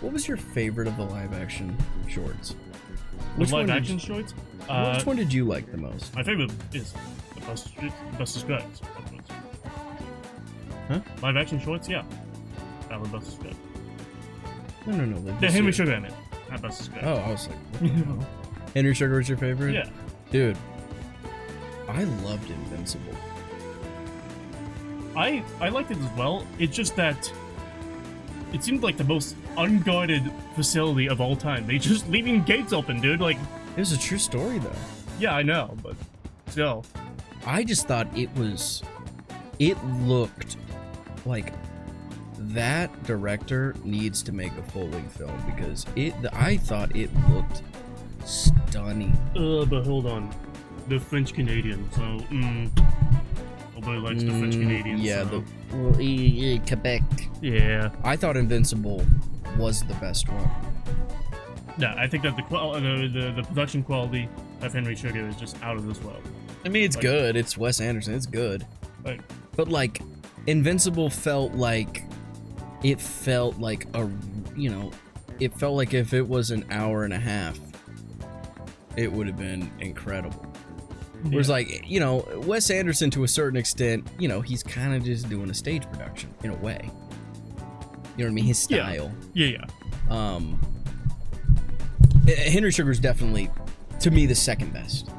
What was your favorite of the live-action shorts? Which live-action shorts? Which one did you like the most? My favorite is the best described. Huh? Live-action shorts, yeah. That was best described. No. The Henry Sugar, I meant. Not best described. Oh, I was like, Henry Sugar was your favorite? Yeah. Dude, I loved Invincible. I liked it as well. It's just that it seemed like the most unguarded facility of all time. They just leaving gates open, dude. Like, It was a true story, though. yeah, I know, but still. I just thought it looked like that director needs to make a full-length film because I thought it looked stunning. But hold on. The French Canadian, so, nobody likes the French Canadians. Yeah, so. Quebec. Yeah. I thought Invincible was the best one. Yeah, I think that the production quality of Henry Sugar is just out of this world. I mean, it's good. It's Wes Anderson. It's good. Like, but like, Invincible felt like it felt like if it was an hour and a half, it would have been incredible. Whereas, like, Wes Anderson, to a certain extent, he's kind of just doing a stage production in a way. You know what I mean? His style. Yeah. Henry Sugar's definitely, to me, the second best.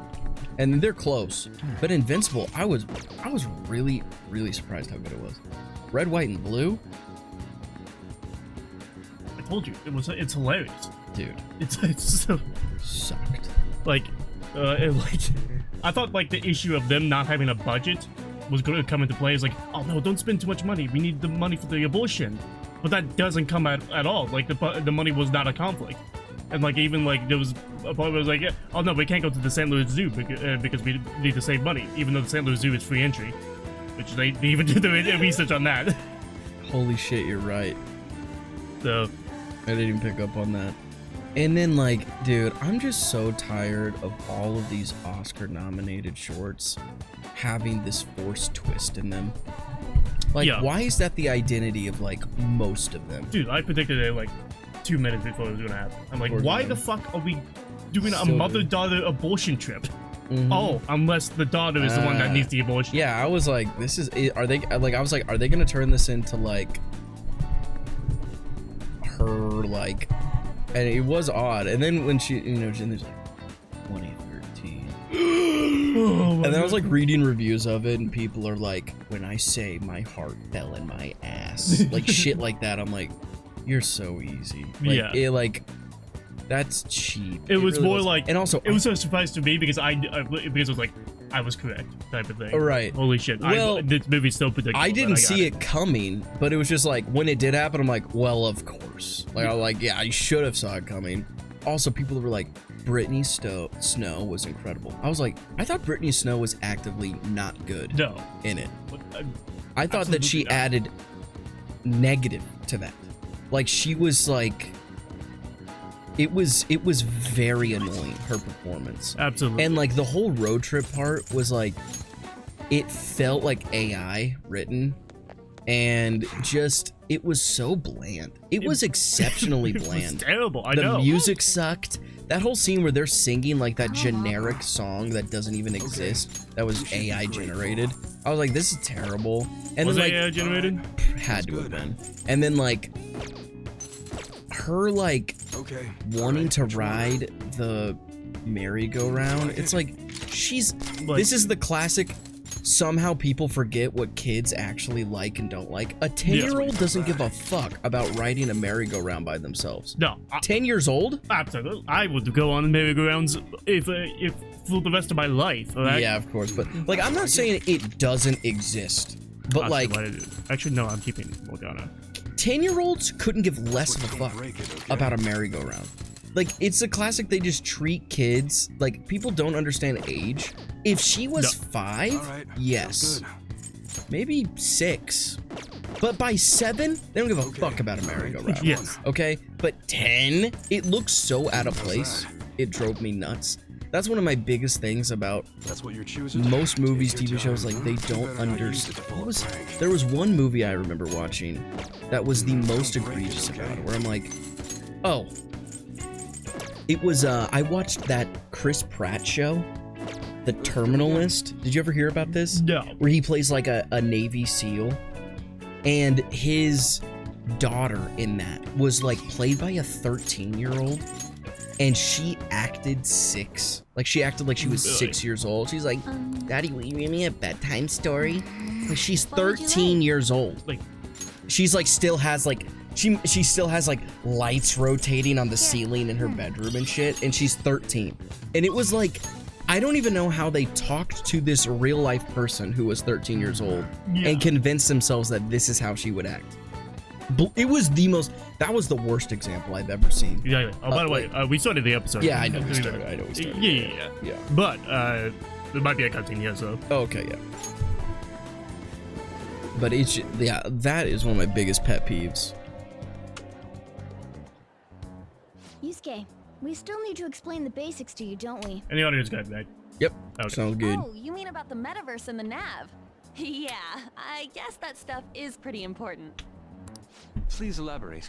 And they're close. But Invincible, I was really, really surprised how good it was. Red, white, and blue. I told you, it's hilarious. Dude. It's so sucked. I thought like the issue of them not having a budget was going to come into play. It's like, oh no, don't spend too much money. We need the money for the abortion. But that doesn't come at all. Like the money was not a conflict. And like even like there was a point where it was like, oh no, we can't go to the St. Louis Zoo because we need to save money, even though the St. Louis Zoo is free entry, which they even did the research on that. Holy shit, you're right. So I didn't even pick up on that. And then, like, dude, I'm just so tired of all of these Oscar-nominated shorts having this forced twist in them. Like, why is that the identity of, like, most of them? Dude, I predicted it, like, 2 minutes before it was gonna happen. I'm like, why the fuck are we doing a mother-daughter abortion trip? Mm-hmm. Oh, unless the daughter is the one that needs the abortion. Yeah, I was like, are they gonna turn this into, like, her, like... And it was odd. And then when she, there's like 2013. And then I was like reading reviews of it, and people are like, when I say my heart fell in my ass, like shit like that. I'm like, you're so easy. Like, that's cheap. It was really more like, and also it was a surprise to me because because it was like I was correct type of thing. Right. Holy shit. Well, this movie's so predictable. I didn't see it coming, but it was just like when it did happen, I'm like, well, of course. Like, I should have saw it coming. Also, people were like, Brittany Snow was incredible. I was like, I thought Brittany Snow was actively not good in it. I thought that she added negative to that. Like, she was like, it was very annoying, her performance. Absolutely. And like the whole road trip part was like, it felt like AI written, and just, it was so bland. It was exceptionally bland. It was terrible. I know. The music sucked. That whole scene where they're singing like that generic song that doesn't even exist, that was AI generated. I was like, this is terrible. And was then, like, AI generated? Had to have been. And then like her like wanting to ride the merry-go-round. It's like this is the classic. Somehow people forget what kids actually like and don't like. A 10-year-old doesn't give a fuck about riding a merry-go-round by themselves. No. 10 years old? Absolutely. I would go on merry-go-rounds if for the rest of my life. Right? Yeah, of course. But like, I'm not saying it doesn't exist. But actually, no, I'm keeping Morgana. 10-year-olds couldn't give less of a fuck about a merry-go-round. Like, it's a classic. They just treat kids like people don't understand age. If she was 5, yes, maybe 6, but by 7, they don't give a fuck about a merry-go-round. Yes. Okay, but 10, it looks so out of place. It drove me nuts. That's one of my biggest things about most movies, TV shows. Like, they don't understand. There was one movie I remember watching that was the most egregious about it, where I'm like, Oh. It was, I watched that Chris Pratt show, The Terminalist. Did you ever hear about this? No. Where he plays like a Navy SEAL. And his daughter in that was like played by a 13-year-old. And she acted 6. Like she acted like she was 6 years old. She's like, Daddy, will you read me a bedtime story? Like she's 13 years old. Like, she's like still has like she still has like lights rotating on the ceiling in her bedroom and shit, and she's 13. And it was like, I don't even know how they talked to this real life person who was 13 years old and convinced themselves that this is how she would act. It was that was the worst example I've ever seen. Yeah. Oh, by the way, we started the episode. Yeah, I know we started. Yeah. But there might be a cutscene here, so. Oh, okay, yeah. But that is one of my biggest pet peeves. Yusuke, we still need to explain the basics to you, don't we? And the audio's good, right? Yep. Okay. Sounds good. Oh, you mean about the metaverse and the nav? Yeah, I guess that stuff is pretty important. Please elaborate.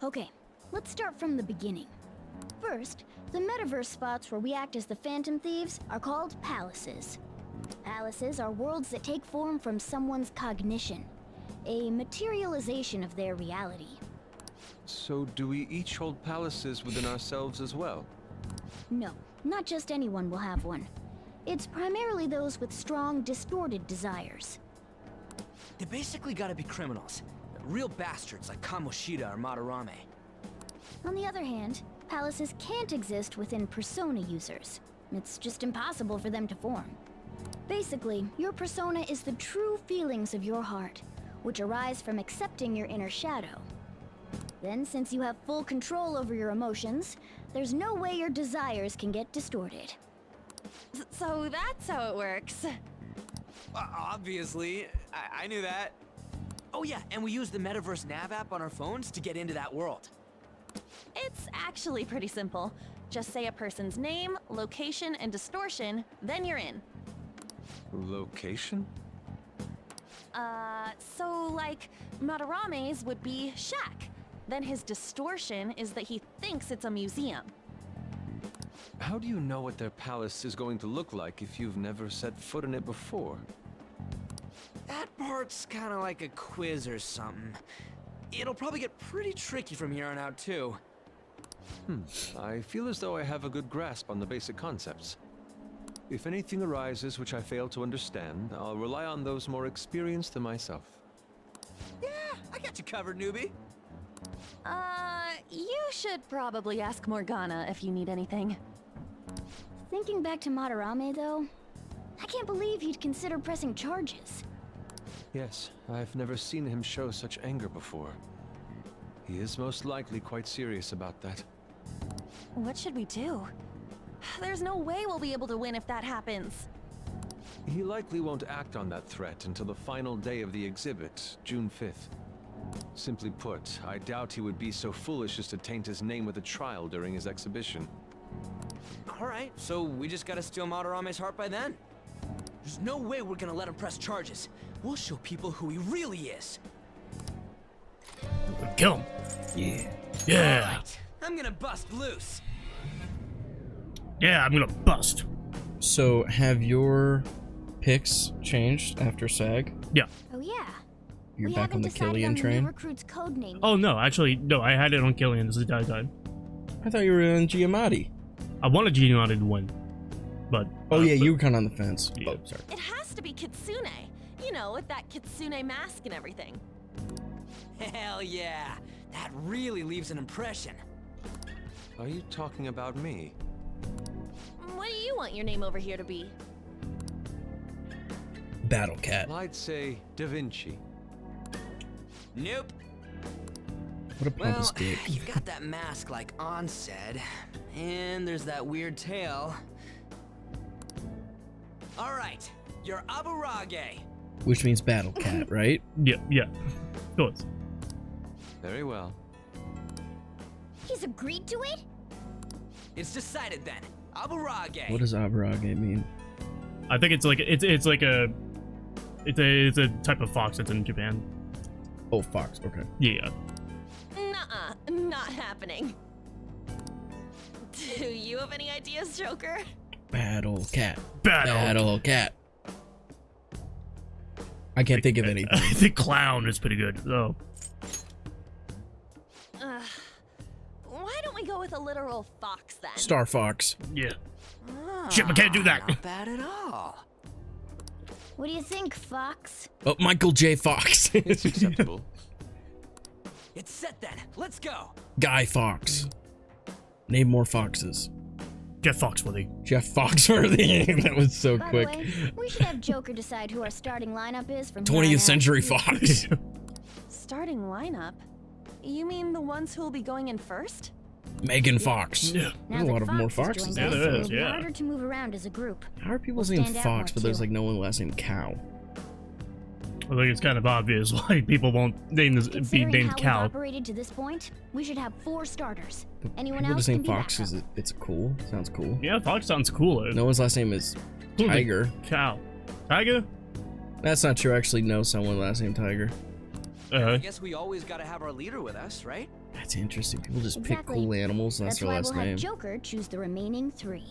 Okay, let's start from the beginning. First, the metaverse spots where we act as the Phantom Thieves are called palaces. Palaces are worlds that take form from someone's cognition, a materialization of their reality. So do we each hold palaces within ourselves as well? No, not just anyone will have one. It's primarily those with strong, distorted desires. They basically gotta be criminals. Real bastards like Kamoshida or Madarame. On the other hand, palaces can't exist within persona users. It's just impossible for them to form. Basically, your persona is the true feelings of your heart, which arise from accepting your inner shadow. Then, since you have full control over your emotions, there's no way your desires can get distorted. So that's how it works. Obviously, I knew that. Oh yeah, and we use the Metaverse Nav app on our phones to get into that world. It's actually pretty simple. Just say a person's name, location, and distortion, then you're in. Location? So like, Madarame's would be shack. Then his distortion is that he thinks it's a museum. How do you know what their palace is going to look like if you've never set foot in it before? That part's kinda like a quiz or something. It'll probably get pretty tricky from here on out, too. I feel as though I have a good grasp on the basic concepts. If anything arises which I fail to understand, I'll rely on those more experienced than myself. Yeah, I got you covered, newbie. You should probably ask Morgana if you need anything. Thinking back to Madarame, though, I can't believe he'd consider pressing charges. Yes, I've never seen him show such anger before. He is most likely quite serious about that. What should we do? There's no way we'll be able to win if that happens. He likely won't act on that threat until the final day of the exhibit, June 5th. Simply put, I doubt he would be so foolish as to taint his name with a trial during his exhibition. Alright, so we just gotta steal Madarame's heart by then. There's no way we're gonna let him press charges. We'll show people who he really is. Kill him. Yeah. Yeah. Alright, I'm gonna bust loose. Yeah, I'm gonna bust. So have your picks changed after SAG? Yeah. Oh yeah. You're we back on haven't the decided on Killian the train? new recruit's code name. Oh no, actually, no. I had it on Killian. This is the time. I thought you were in Giamatti. I wanted Giannotti to win, but Oh yeah, you were kind of on the fence. Yeah. Oh, sorry. It has to be Kitsune. You know, with that Kitsune mask and everything. Hell yeah, that really leaves an impression. Are you talking about me? What do you want your name over here to be? Battle Cat. Well, I'd say Da Vinci. Nope. What a pompous Well, dick. you've got that mask like On said, and there's that weird tail. Alright, you're Aburage. Which means Battle Cat, right? yeah. Go on. Very well. He's agreed to it? It's decided then. Aburage. What does Aburage mean? I think it's like it's a type of fox that's in Japan. Oh, Fox. Okay. Yeah. Nuh-uh. not happening. Do you have any ideas, Joker? Battle cat. Battle. Cat. I can't think of anything. I think clown is pretty good. Oh. Why don't we go with a literal fox then? Star Fox. Yeah. Shit, I can't do that. Not bad at all. What do you think, Fox? Oh, Michael J. Fox. It's acceptable. It's set then. Let's go. Guy Fox. Name more foxes. Jeff Foxworthy. Jeff Foxworthy. That was so By quick. the way, we should have Joker decide who our starting lineup is from 20th Century Fox. Starting lineup? You mean the ones who will be going in first? Megan Fox. Yeah. There's a lot of more Fox foxes. has joined Yeah, us, there so is, it'll be yeah. harder to move around as a group. How are people We'll saying stand out Fox, more, but there's too. like no one last name Cow? I think it's kind of obvious why people won't name this, be Considering named how we've Cal. operated to this point, we should have 4 starters. Anyone People else just saying can be Fox backup. because it's cool. Sounds cool. Yeah, Fox sounds cooler. No one's last name is Cool, like Tiger. Cal. Tiger? That's not true. I actually know someone last name Tiger. I guess we always gotta have our leader with us, right? That's interesting. People just Exactly. pick cool animals. That's That's their why last we'll have name. Joker choose the remaining 3.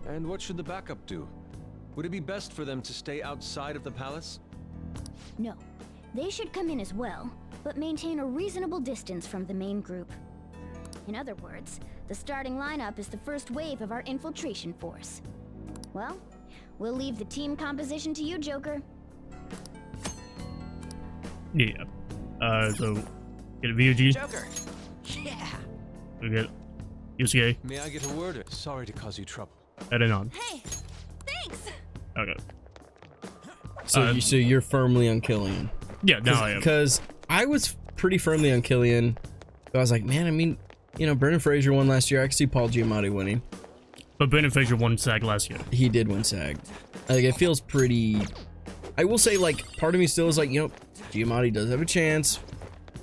And what should the backup do? Would it be best for them to stay outside of the palace? No, they should come in as well, but maintain a reasonable distance from the main group. In other words, the starting lineup is the first wave of our infiltration force. Well, we'll leave the team composition to you, Joker. Yeah. So, get a VOG. Joker. Yeah. We get UCA. May I get a word? Sorry to cause you trouble. Added on. Hey, thanks! Okay. So, so you're firmly on Killian. Yeah, now I am. Because I was pretty firmly on Killian. But I was like, man, I mean, you know, Brendan Fraser won last year. I could see Paul Giamatti winning. But Brendan Fraser won SAG last year. He did win SAG. Like, it feels pretty... I will say, like, part of me still is like, you know, Giamatti does have a chance.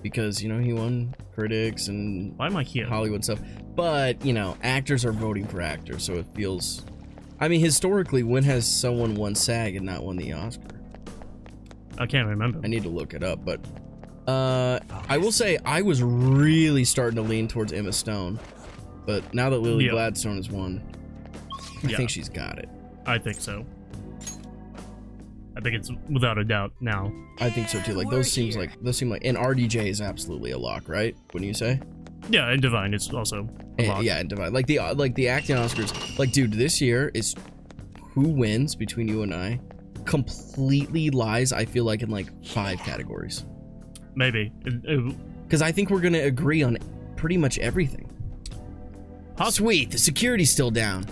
Because, you know, he won critics and Why am I here? Hollywood stuff. But, you know, actors are voting for actors. So it feels... I mean, historically, when has someone won SAG and not won the Oscar? I can't remember. I need to look it up, but I will say I was really starting to lean towards Emma Stone, but now that Lily Yeah. Gladstone has won, I Yeah. think she's got it. I think so. I think it's without a doubt now. I think so too. Like those seem like, and RDJ is absolutely a lock, right? Wouldn't you say? Yeah, and Divine is also a lock. Yeah, and Divine. Like the acting Oscars. Like, dude, this year is who wins between you and I. Completely lies. I feel like in like 5 categories. Maybe. Because I think we're gonna agree on pretty much everything. Sweet, the security's still down.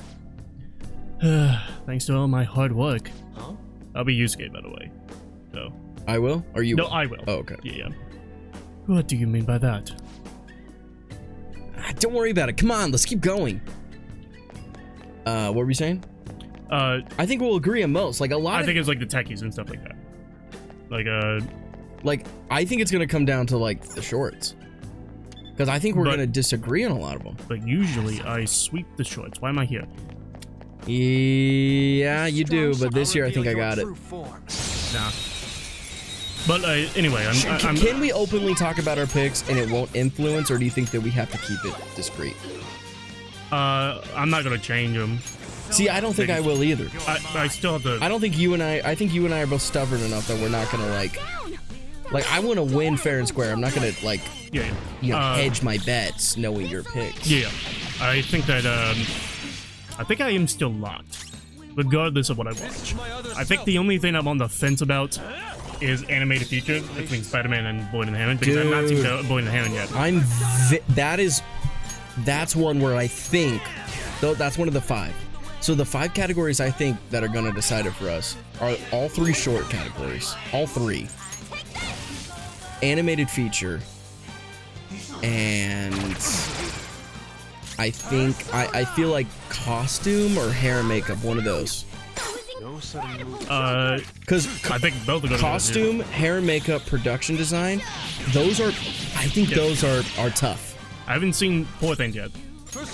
Thanks to all my hard work. Huh? I'll be Yusuke, by the way. So. I will? Or you No, will? I will. Oh, okay. Yeah. What do you mean by that? Don't worry about it. Come on, let's keep going. What were we saying? I think we'll agree on most. Like a lot I of think it's like the techies and stuff like that. Like, I think it's gonna come down to like the shorts. Because I think we're But- gonna disagree on a lot of them. but usually I sweep the shorts. Why am I here? Yeah, you do, but this I'll year I think I reveal got your it. true form. Nah. But anyway, I'm Can we openly talk about our picks and it won't influence, or do you think that we have to keep it discreet? I'm not gonna change them. See, I don't think I will either. I still have to. I don't think you and I think you and I are both stubborn enough that we're not gonna like I want to win fair and square. I'm not gonna like Yeah. you know hedge my bets knowing your picks. Yeah. I think that I think I am still locked, regardless of what I watch. I think the only thing I'm on the fence about is animated feature between Spider-Man and Boy in the Heron, because I've not seen Boy in the Heron yet. That's one where I think that's one of the 5. So the 5 categories I think that are gonna decide it for us are all 3 short categories. All 3. Animated feature. And I think I feel like costume or hair and makeup, one of those. No sudden moves. Because I think both are gonna costume, hair and makeup, production design, those are tough. I haven't seen Poor Things yet,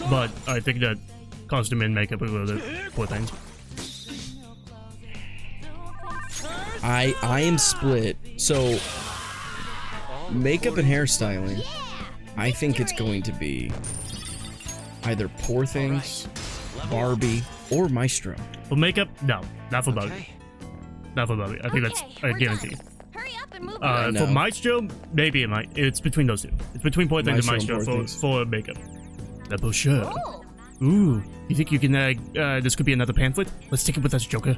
but I think that costume and makeup are the Poor Things. I am split. So makeup and hairstyling. I think it's going to be either Poor Things, Barbie, or Maestro. For makeup, no, not for Barbie. Okay. Not for Barbie. I think that's a we're guarantee. done. Hurry up and move on. For No. Maestro, maybe it might. It's between those two. It's between Poor Things and Maestro Maestro and Poor for makeup. Double sure. Oh, Ooh, you think you can? This could be another pamphlet. Let's take it with us, Joker.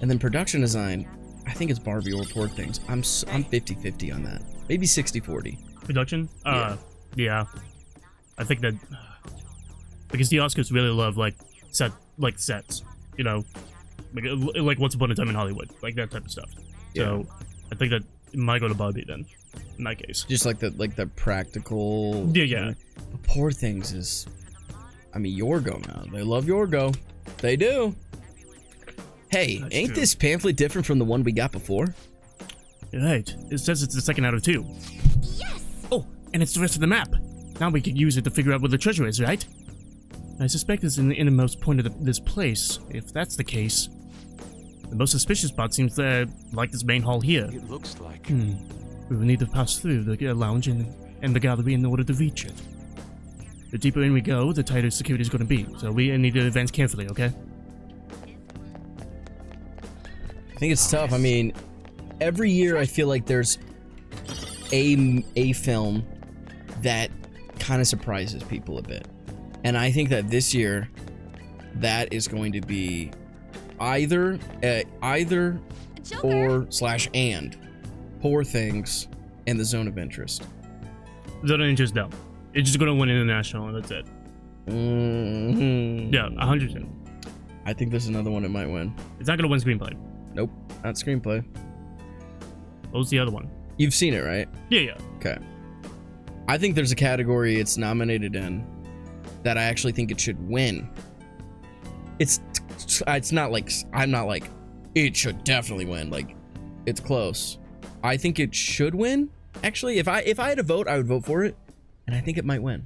And then production design, I think it's Barbie or Poor Things. I'm 50-50 on that. Maybe 60-40. Production? Yeah. Yeah. I think that because the Oscars really love sets, you know, like Once Upon a Time in Hollywood, like that type of stuff. So I think that it might go to Barbie then, in that case. Just like the practical. Yeah. But Poor Things is, I mean, Yorgo now. They love Yorgo. They do. Hey, That's ain't true. this pamphlet different from the one we got before? You're right. It says it's the second out of 2. yes! Oh, and it's the rest of the map. Now we can use it to figure out where the treasure is, right? I suspect it's in the innermost point of this place. If that's the case, the most suspicious spot seems like this main hall here. It looks like. We will need to pass through the lounge and the gallery in order to reach it. The deeper in we go, the tighter security is going to be, so we need to advance carefully, okay? I think it's tough. I mean, every year I feel like there's a film that kind of surprises people a bit. And I think that this year that is going to be either Joker! or / and Poor Things and The Zone of Interest. Zone of Interest, no. It's just going to win international, and that's it. Mm-hmm. Yeah, 100%. I think there's another one that might win. It's not going to win screenplay. Nope, not screenplay. What was the other one? You've seen it, right? Yeah. Okay. I think there's a category it's nominated in that I actually think it should win. It's not like I'm not like it should definitely win. Like it's close. I think it should win. Actually, if I had to vote, I would vote for it, and I think it might win.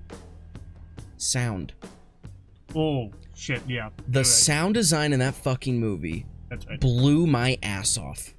Sound. Oh, shit, yeah. The You're right. sound design in that fucking movie That's right. blew my ass off.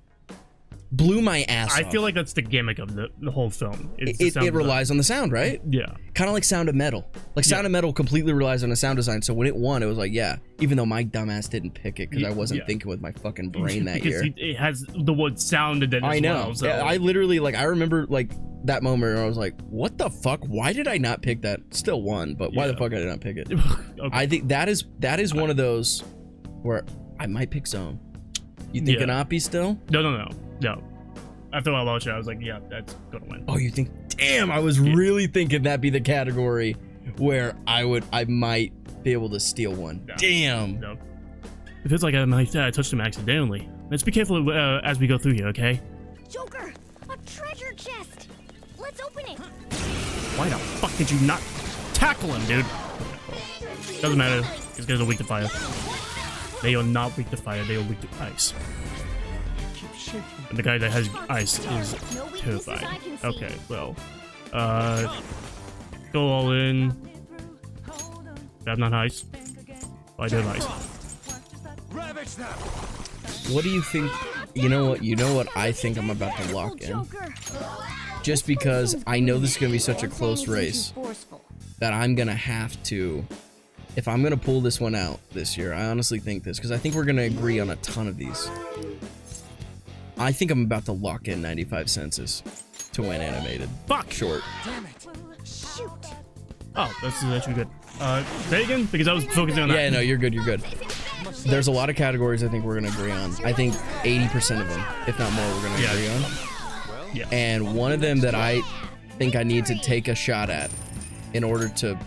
Blew my ass I off. feel like that's the gimmick of the whole film. It's the it sound design. relies on the sound, right? Yeah. Kind of like Sound of Metal. Like Sound of Metal completely relies on the sound design. So when it won, it was like, yeah. Even though my dumbass didn't pick it because I wasn't Yeah. thinking with my fucking brain that because year. it has the word sound in it I as know. well. So. Yeah, I literally like I remember like that moment where I was like, what the fuck? Why did I not pick that? Still won, but why the Yeah. fuck I did not pick it? Okay. I think that is one of those where I might pick Zone. You think Yeah. Kanapi still? No. After I watched it, I was like, yeah, that's gonna win. Oh, you think? Damn, I was really thinking that'd be the category where I might be able to steal one. No. Damn. No. It feels like I might touch them accidentally. Let's be careful as we go through here, okay? Joker, a treasure chest. Let's open it. Why the fuck did you not tackle him, dude? Doesn't matter. These guys are weak to fire. They are not weak to fire. They are weak to ice. And the guy that has ice is No weaknesses terrifying. I can see. Okay, well, go all in. I'm not ice. I do have ice. Ravage them! What do you think? You know what I think I'm about to lock in? Joker. Just because I know this is gonna be such a Poor close Things isn't race forceful. that I'm gonna have to. If I'm gonna pull this one out this year, I honestly think this because I think we're gonna agree on a ton of these. I think I'm about to lock in 95 Senses to win animated. Fuck! Short. Shoot. Oh, that's actually good. Say again? Because I was focusing on that. Yeah, no, you're good. You're good. There's a lot of categories I think we're gonna agree on. I think 80% of them, if not more, we're gonna Yeah. agree on. Yeah. And one of them that I think I need to take a shot at in order to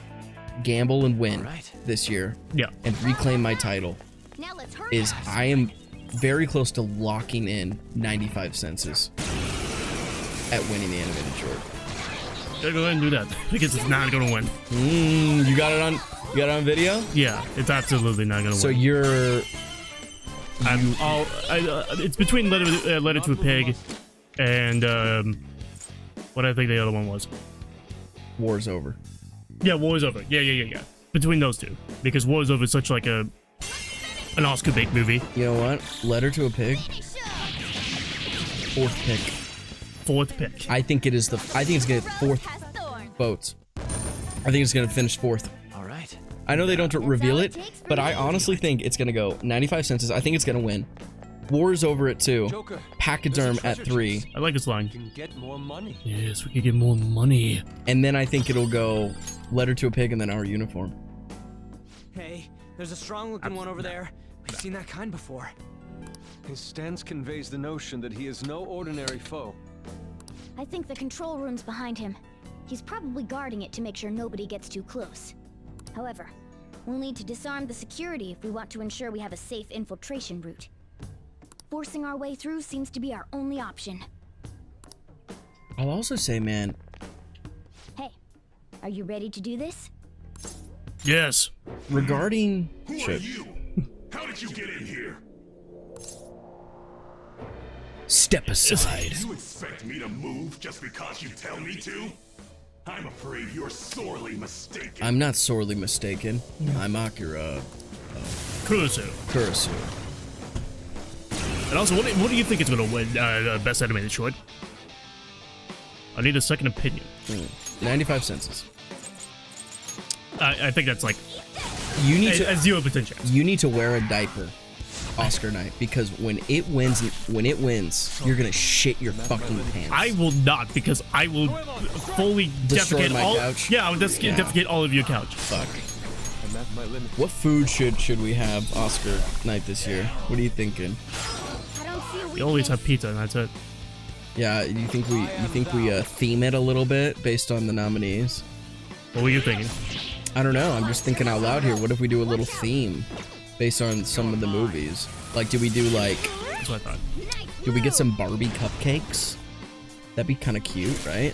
gamble and win Alright. this year Yeah. and reclaim my title Now let's hurry. is I am very close to locking in 95 Senses at winning the animated short. Gotta go ahead and do that because it's not gonna win. You got it on video? Yeah, it's absolutely not gonna So win. you're It's between letter to a pig and what I think the other one was. war's over. Yeah, War is Over. Yeah. Between those two, because War is Over is such like an Oscar bait movie. You know what? Letter to a Pig. Fourth pick. Fourth pick. I think it's gonna fourth. Has thorns. votes. I think it's gonna finish 4th. All right. I know they don't reveal it, but I honestly think it's gonna go 95 census. I think it's gonna win. War is over at 2. Joker, Pachyderm at 3. I like this line. you can get more money. Yes, we could get more money. And then I think it'll go Letter to a Pig and then Our Uniform. Hey, there's a strong-looking one over there. We've seen that kind before. His stance conveys the notion that he is no ordinary foe. I think the control room's behind him. He's probably guarding it to make sure nobody gets too close. However, we'll need to disarm the security if we want to ensure we have a safe infiltration route. Forcing our way through seems to be our only option. I'll also say, man, Hey, are you ready to do this? Yes. regarding Who are shit. you? How did you get in here? Step aside. You expect me to move just because you tell me to? I'm afraid you're sorely mistaken. I'm not sorely mistaken. I'm Akira Kurusu. Kurisu. And also, what do you think is gonna win best animated short? I need a second opinion. 95 census. I think that's like You need a to 0% chance. you need to wear a diaper, Oscar night, because when it wins, you're gonna shit your fucking pants. I will not, because I will fully Destroy defecate my all. couch? Yeah, I will defecate all of your couch. Fuck. I'm at my limit. What food should we have Oscar night this year? What are you thinking? I don't see a We always have weakness. pizza, and that's it. Yeah, you think we theme it a little bit based on the nominees? What were you thinking? I don't know. I'm just thinking out loud here. What if we do a little theme based on some of the movies? Like, do we do like, That's what I thought. do we get some Barbie cupcakes? That'd be kind of cute, right?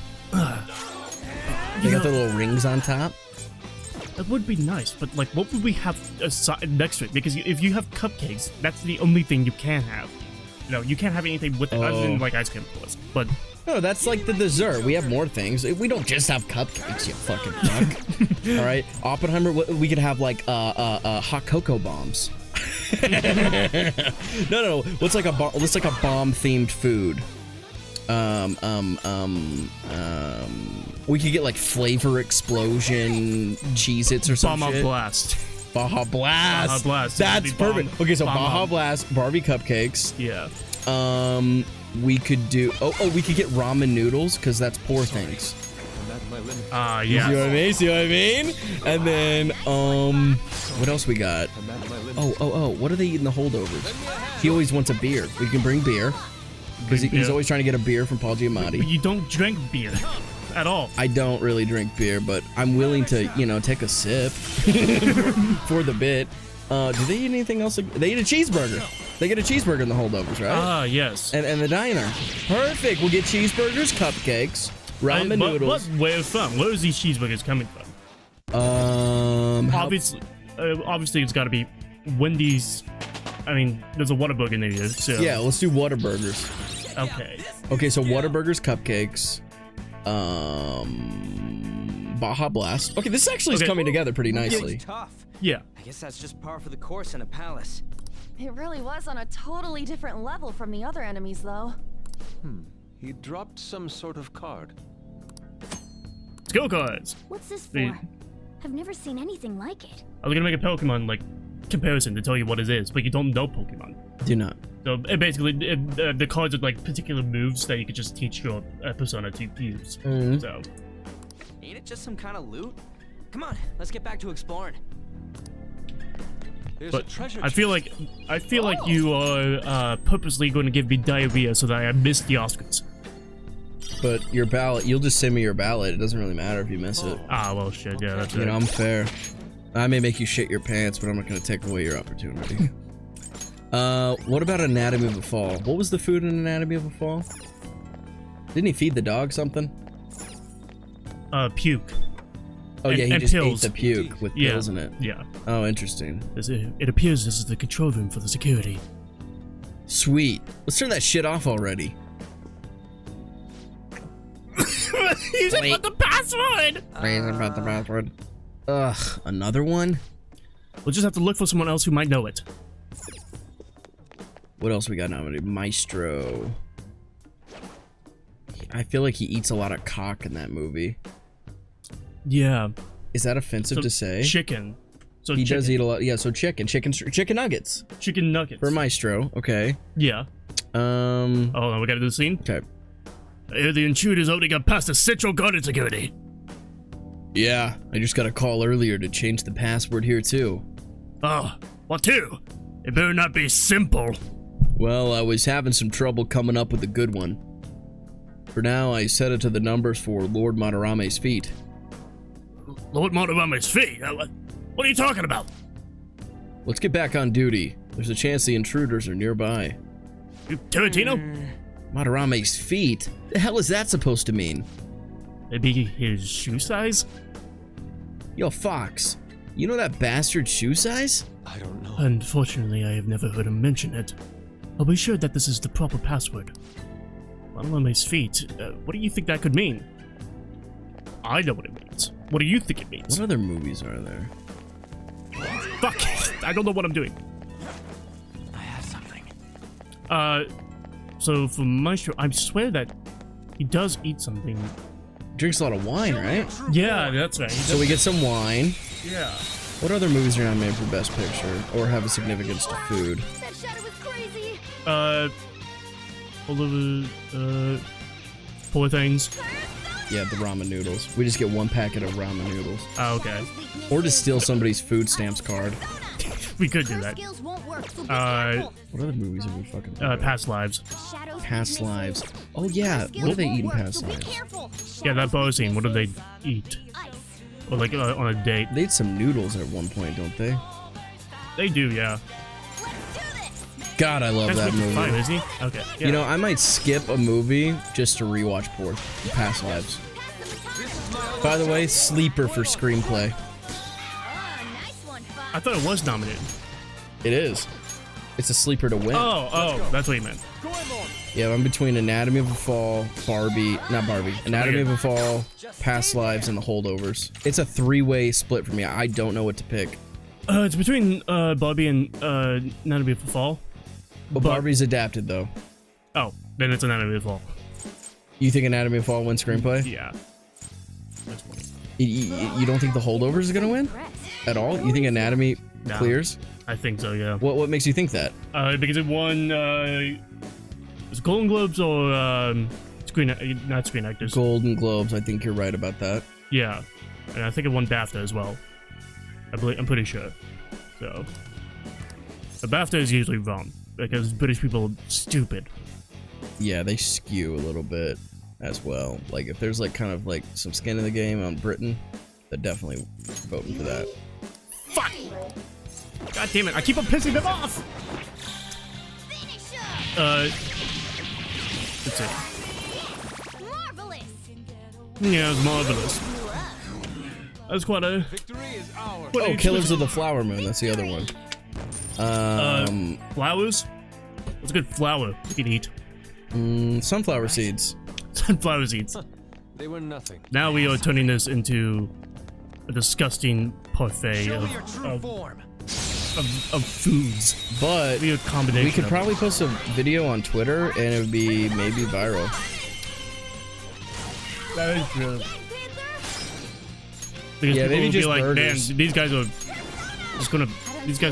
They got the little rings on top. That would be nice, but like, what would we have next to it? Because if you have cupcakes, that's the only thing you can have. You know, you can't have anything with it other than like ice cream, of course. But No, that's like the dessert. We have more things. We don't just have cupcakes, you fucking fuck. All right, Oppenheimer. We could have like hot cocoa bombs. No. What's like a bomb themed food? We could get like flavor explosion Cheez-Its or some Baja shit. Blast. Baja Blast. Baja Blast. That's It'd be perfect. Okay, so bomb. Baja Blast, Barbie cupcakes. Yeah. We could do. We could get ramen noodles because that's poor things. I'm at my limit. Yeah. See what I mean? See what I mean? And then what else we got? I'm at my limit. Oh, what do they eat in the holdovers? He always wants a beer. We can bring beer because he's beer. always trying to get a beer from Paul But Giamatti. you don't drink beer at all. I don't really drink beer, but I'm willing to, take a sip for the bit. Do they eat anything else? They eat a cheeseburger. They get a cheeseburger in the holdovers, right? Yes. And the diner. Perfect. We'll get cheeseburgers, cupcakes, ramen noodles. But where from? Where is these cheeseburgers coming from? Obviously, it's got to be Wendy's. I mean, there's a Whataburger in there, so Yeah, let's do Whataburgers. Okay. Okay, so Whataburgers, cupcakes, Baja Blast. Okay, this actually is Okay. coming together pretty nicely. It's tough. Yeah. I guess that's just par for the course in a palace. It really was on a totally different level from the other enemies, though. He dropped some sort of card. Skill cards. What's this for? The- I've never seen anything like it. I was gonna make a Pokemon like comparison to tell you what it is, but you don't know Pokemon. Do not. So the cards are like particular moves that you could just teach your Persona to use. Mhm. So Ain't it just some kind of loot? Come on, let's get back to exploring. There's but a treasure I feel chest. like you are purposely going to give me diarrhea so that I miss the Oscars. But your ballot, you'll just send me your ballot. It doesn't really matter if you miss it. Ah, well, shit. Yeah, that's it. I'm fair. I may make you shit your pants, but I'm not going to take away your opportunity. What about Anatomy of a Fall? What was the food in Anatomy of a Fall? Didn't he feed the dog something? Puke. Oh, yeah, he and just pills. ate the puke with Yeah. pills in it. Yeah. Oh, interesting. It appears this is the control room for the security. Sweet. Let's turn that shit off already. You said put the password! About the password. Ugh, another one? We'll just have to look for someone else who might know it. What else we got nominated? Maestro. I feel like he eats a lot of cock in that movie. Yeah. Is that offensive So to say? chicken. So He chicken. does eat a lot. Yeah, so chicken nuggets Chicken nuggets. for Maestro. Okay. Yeah. Um. Oh, we gotta do the scene? Okay. I hear the intruder's already got past the Central Garden security. Yeah, I just got a call earlier to change the password here too. Oh, what to? It better not be simple. Well, I was having some trouble coming up with a good one. For now, I set it to the numbers for Lord Madarame's feet. Lord Montarame's feet? What are you talking about? Let's get back on duty. There's a chance the intruders are nearby. You Tarantino? Madarame's feet? The hell is that supposed to mean? Maybe his shoe size? Yo, Fox, you know that bastard shoe size? I don't know. Unfortunately, I have never heard him mention it. I'll be sure that this is the proper password. Montarame's feet? What do you think that could mean? I know what it means. What do you think it means? What other movies are there? Fuck! I don't know what I'm doing. I have something. So for Maestro, I swear that he does eat something. Drinks a lot of wine, right? Yeah, that's right. So we get some wine. Yeah. What other movies are nominated for Best Picture or have a significance to food? That shadow is crazy. All of the, poor things. Yeah, the ramen noodles. We just get one packet of ramen noodles. Oh, okay. Or to steal somebody's food stamps card. We could do that. Skills won't work, so be Uh, careful. What other movies have we fucking Past lives. Shadows Past weakness Lives. is- Oh yeah, what do they eat in Skills Past won't work, Lives? so be careful. Yeah, that bow Shadows scene. What do they weakness eat? is ice. Or like on a date? They eat some noodles at one point, don't they? They do, yeah. Let's do this. God, I love That's that 55, movie. isn't he? Okay. Yeah. You know, I might skip a movie just to rewatch Past Lives. By the way, sleeper for screenplay. Oh, nice one, Fox. I thought it was nominated. It is. It's a sleeper to win. Oh, that's what you meant. Yeah, I'm between Anatomy of a Fall, Anatomy of a Fall, Past Lives, and The Holdovers. It's a three-way split for me. I don't know what to pick. It's between Barbie and Anatomy of a Fall. But Barbie's adapted, though. Oh, then it's Anatomy of a Fall. You think Anatomy of a Fall wins screenplay? Yeah. That's funny. You don't think The Holdovers is gonna win at all? You think Anatomy No. clears? I think so, yeah. What makes you think that? Because it won, was it Golden Globes or, not Screen Actors? Golden Globes. I think you're right about that. Yeah. And I think it won BAFTA as well. I'm pretty sure. So. The BAFTA is usually wrong, because British people are stupid. Yeah, they skew a little bit as well. Like if there's like kind of like some skin in the game on Britain, they're definitely voting for that. Fuck! God damn it, I keep on pissing them off! Let's see. Marvelous. Yeah, it was marvelous. That's quite a... Victory is ours. Oh, Killers of the Flower Moon. That's the other one. Flowers? What's a good flower you can eat? Sunflower seeds. Sunflower seeds. They were nothing. Now we are turning this into a disgusting parfait Show of, your true of, form. of foods. But Maybe a combination. we could of probably post a video on Twitter and it would be maybe viral. That is true. Because Yeah, people maybe will just be like, burgers. man, these guys are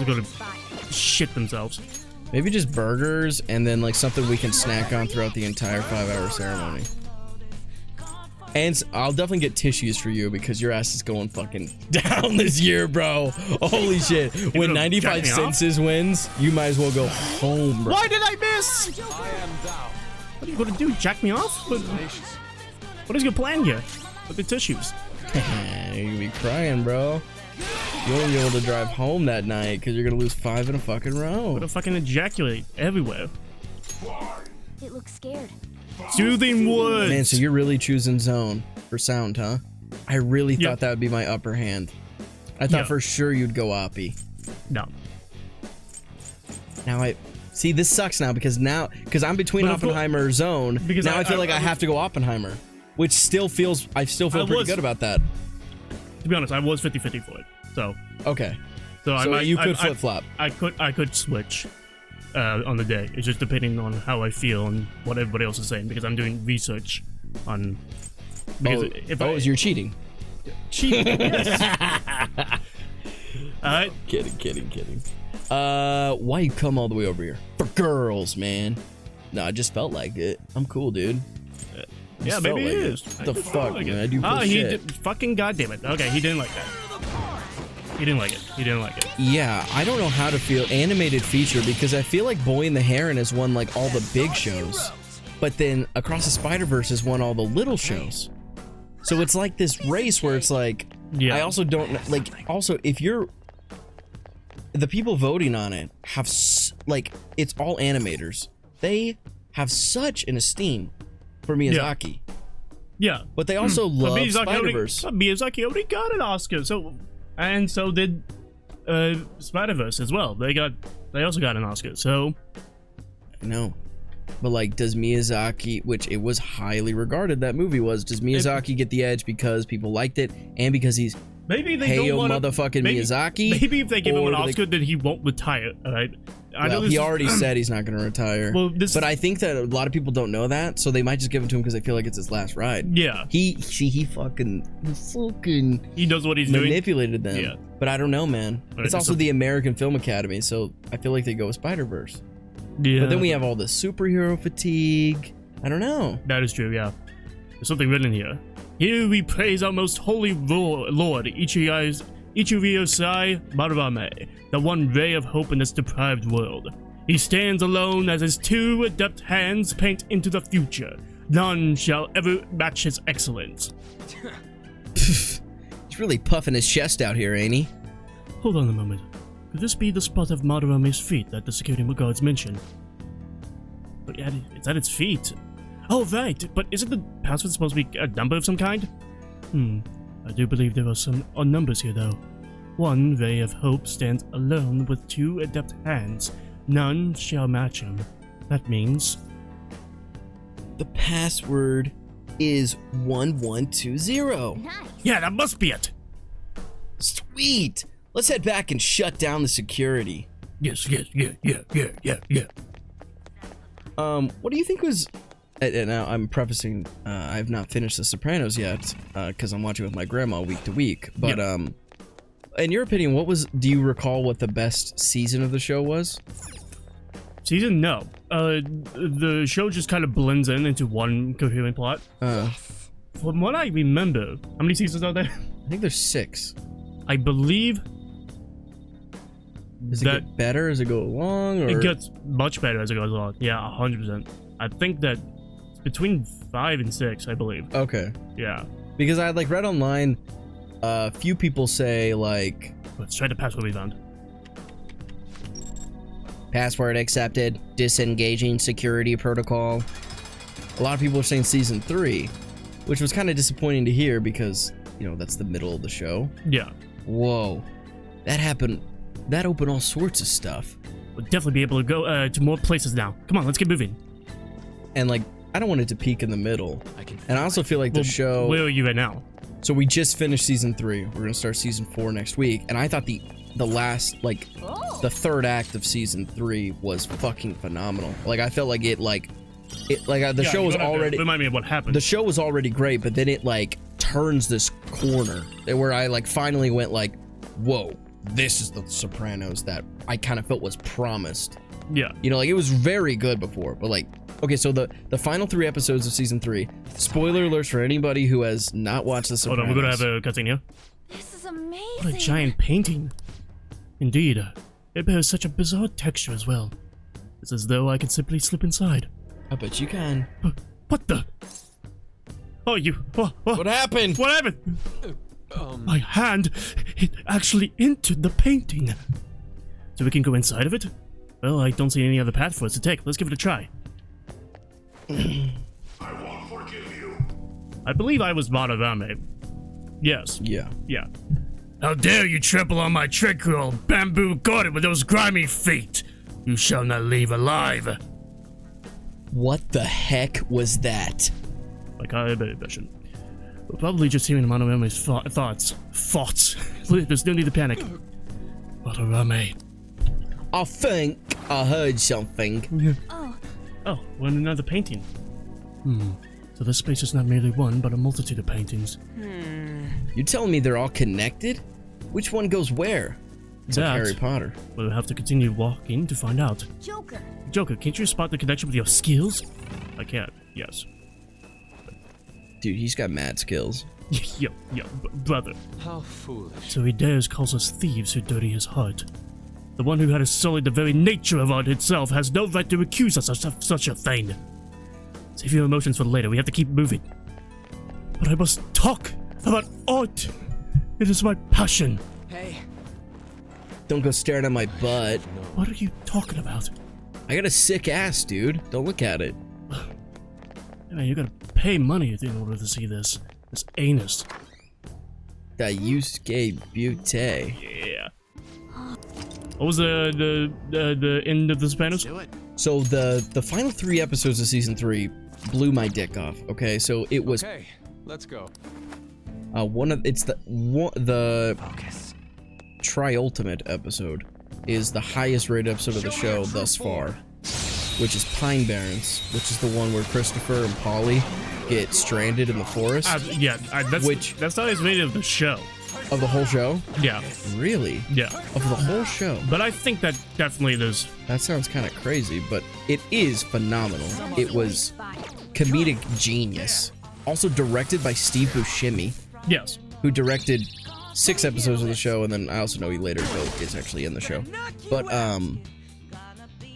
gonna shit themselves. Maybe just burgers and then like something we can snack on throughout the entire 5-hour ceremony. And I'll definitely get tissues for you because your ass is going fucking down this year, bro. Holy shit. When gonna 95 jack me off? Senses wins, you might as well go home, bro. Why did I miss? I am thou. What are you gonna do? Jack me off? What is your plan here with the tissues? You're gonna be crying, bro. You won't be able to drive home that night because you're gonna lose 5 in a fucking row. Gonna fucking ejaculate everywhere. It looks scared. Soothing words. Man, so you're really choosing zone for sound, huh? I really Yeah. thought that would be my upper hand. I thought Yeah. for sure you'd go Oppie. No. Now see this sucks now because I'm between But I thought- Oppenheimer or zone. Because now I feel like I have to go Oppenheimer, which still feels I still feel pretty was- good about that. To be honest, I was 50-50 for it. So Okay, I so might, you could I- flip flop. I could switch on the day. It's just depending on how I feel and what everybody else is saying because I'm doing research on. Because You're cheating. Cheap. Yes. Alright. Kidding. Why you come all the way over here? For girls, man. No, I just felt like it. I'm cool, dude. Yeah, Just maybe felt it like is. The fuck, like man? it. I do cool he shit. did, fucking goddamn it. Okay, he didn't like that. He didn't like it. Yeah, I don't know how to feel animated feature because I feel like Boy and the Heron has won like all the big shows, but then Across the Spider-Verse has won all the little shows. So it's like this race where it's like, Yeah. I also don't like. Also, if you're the people voting on it have like it's all animators. They have such an esteem for Miyazaki, Yeah. but they also love Miyazaki Spider-Verse. Miyazaki already got an Oscar, so did Spider-Verse as well. They also got an Oscar. So No. But like, does Miyazaki, which it was highly regarded, that movie was, does Miyazaki get the edge because people liked it and because he's maybe they Heyo don't want motherfucking Miyazaki? Maybe if they give him or an do they- Oscar, then he won't retire. All right. Well, he already said he's not going to retire. Well, but I think that a lot of people don't know that, so they might just give it to him because they feel like it's his last ride. Yeah. He fucking He knows what he's doing. manipulated them. Yeah. But I don't know, man. Right, It's also so- the American Film Academy, so I feel like they go with Spider-Verse. Yeah. But then we have all the superhero fatigue. I don't know. That is true, yeah. There's something written here. Here we praise our most holy Lord, Ichiro Sai Marame, the one ray of hope in this deprived world. He stands alone as his two adept hands paint into the future. None shall ever match his excellence. He's really puffing his chest out here, ain't he? Hold on a moment. Could this be the spot of Madarame's feet that the security guards mentioned? But yeah, it's at its feet. Oh, right, but isn't the password supposed to be a number of some kind? I do believe there are some odd numbers here, though. One ray of hope stands alone with two adept hands. None shall match him. That means... The password is 1120. Nice. Yeah, that must be it! Sweet. Let's head back and shut down the security. Yes. What do you think was... And now I'm prefacing, I have not finished The Sopranos yet, because I'm watching with my grandma week to week. But, in your opinion, do you recall what the best season of the show was? Season? No. The show just kind of blends into one coherent plot. From what I remember, how many seasons are there? I think there's 6. I believe Does it get better as it goes along? Or? it gets much better as it goes along. Yeah, 100%. I think that it's between 5 and 6, I believe. Okay. Yeah. Because I had like read online, a few people say like... Let's try the password we found. Password accepted, disengaging security protocol. A lot of people are saying season 3, which was kind of disappointing to hear because, you know, that's the middle of the show. Yeah. Whoa. That happened. That opened all sorts of stuff. We'll definitely be able to go to more places now. Come on, let's get moving. And like, I don't want it to peak in the middle. And I also feel like the show... Where are you right now? So we just finished season 3. We're gonna start season 4 next week. And I thought the last, like, the third act of season 3 was fucking phenomenal. Like, I felt like the show was already... Remind me of what happened. The show was already great, but then it, like, turns this corner where I, like, finally went, like, whoa, this is the Sopranos that I kind of felt was promised. Yeah. You know, like, it was very good before, but, like, okay, so the final 3 episodes of season 3, spoiler alerts for anybody who has not watched the Sopranos. Hold on, we're gonna have a cutscene here. This is amazing. What a giant painting. Indeed. It bears such a bizarre texture as well. It's as though I could simply slip inside. I bet you can. What the? Oh, you. What happened? What happened? My hand, it actually entered the painting. So we can go inside of it? Well, I don't see any other path for us to take. Let's give it a try. I won't forgive you. I believe I was Madarame. Yes. Yeah. Yeah. How dare you trample on my trick roll, bamboo guarded with those grimy feet! You shall not leave alive. What the heck was that? Like I mentioned. We're probably just hearing Madarame's thoughts. There's no need to panic. Madarame. I think I heard something. Oh, we're in another painting. So this space is not merely one, but a multitude of paintings. You telling me they're all connected? Which one goes where? It's like Harry Potter. We'll have to continue walking to find out. Joker. Joker, can't you spot the connection with your skills? I can't. Yes. Dude, he's got mad skills. Yo, brother. How foolish. So he dares calls us thieves who dirty his heart. The one who had sullied the very nature of art itself has no right to accuse us of such a thing. Save your emotions for later. We have to keep moving. But I must talk about art. It is my passion. Hey, Don't go staring at my butt. What are you talking about? I got a sick ass, dude. Don't look at it. Hey, man, you gotta pay money in order to see this. This anus. That Yusuke Butte. Yeah. What was the end of the Sopranos? So the final 3 episodes of season 3 blew my dick off. Okay, so it was Okay, let's go. the focus. Tri-Ultimate episode is the highest rated episode of the show thus far, which is Pine Barrens, which is the one where Christopher and Polly get stranded in the forest. That's not as rated of the show. Of the whole show? Yeah. Really? Yeah. Of the whole show? But I think that definitely there's. That sounds kind of crazy, but it is phenomenal. It was comedic genius. Also directed by Steve Buscemi, Yes. who directed 6 episodes of the show, and then I also know he later is actually in the show. But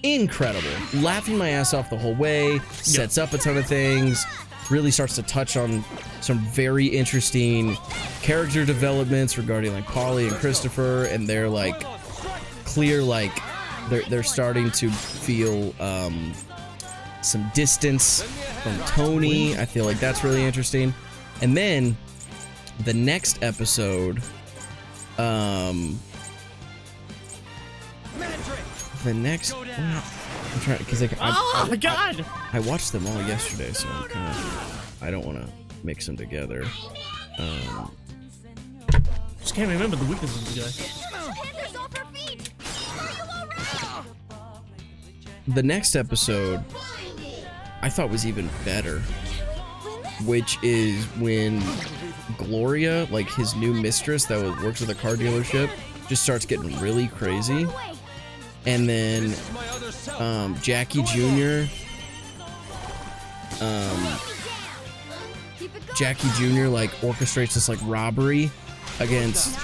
incredible. Laughing my ass off the whole way. Sets up a ton of things. Really starts to touch on some very interesting character developments regarding like Polly and Christopher, and they're like clear, like they're starting to feel some distance from Tony. I feel like that's really interesting. And then the next episode, I'm trying because like Oh my god! I watched them all yesterday, so I'm kind of I don't want to mix them together. Just can't remember the weaknesses of the guy. Panther's off her feet. Are you alright? The next episode I thought was even better, which is when Gloria, like his new mistress that works at the car dealership, just starts getting really crazy. And then Jackie Jr. Jackie Jr. like orchestrates this like robbery against,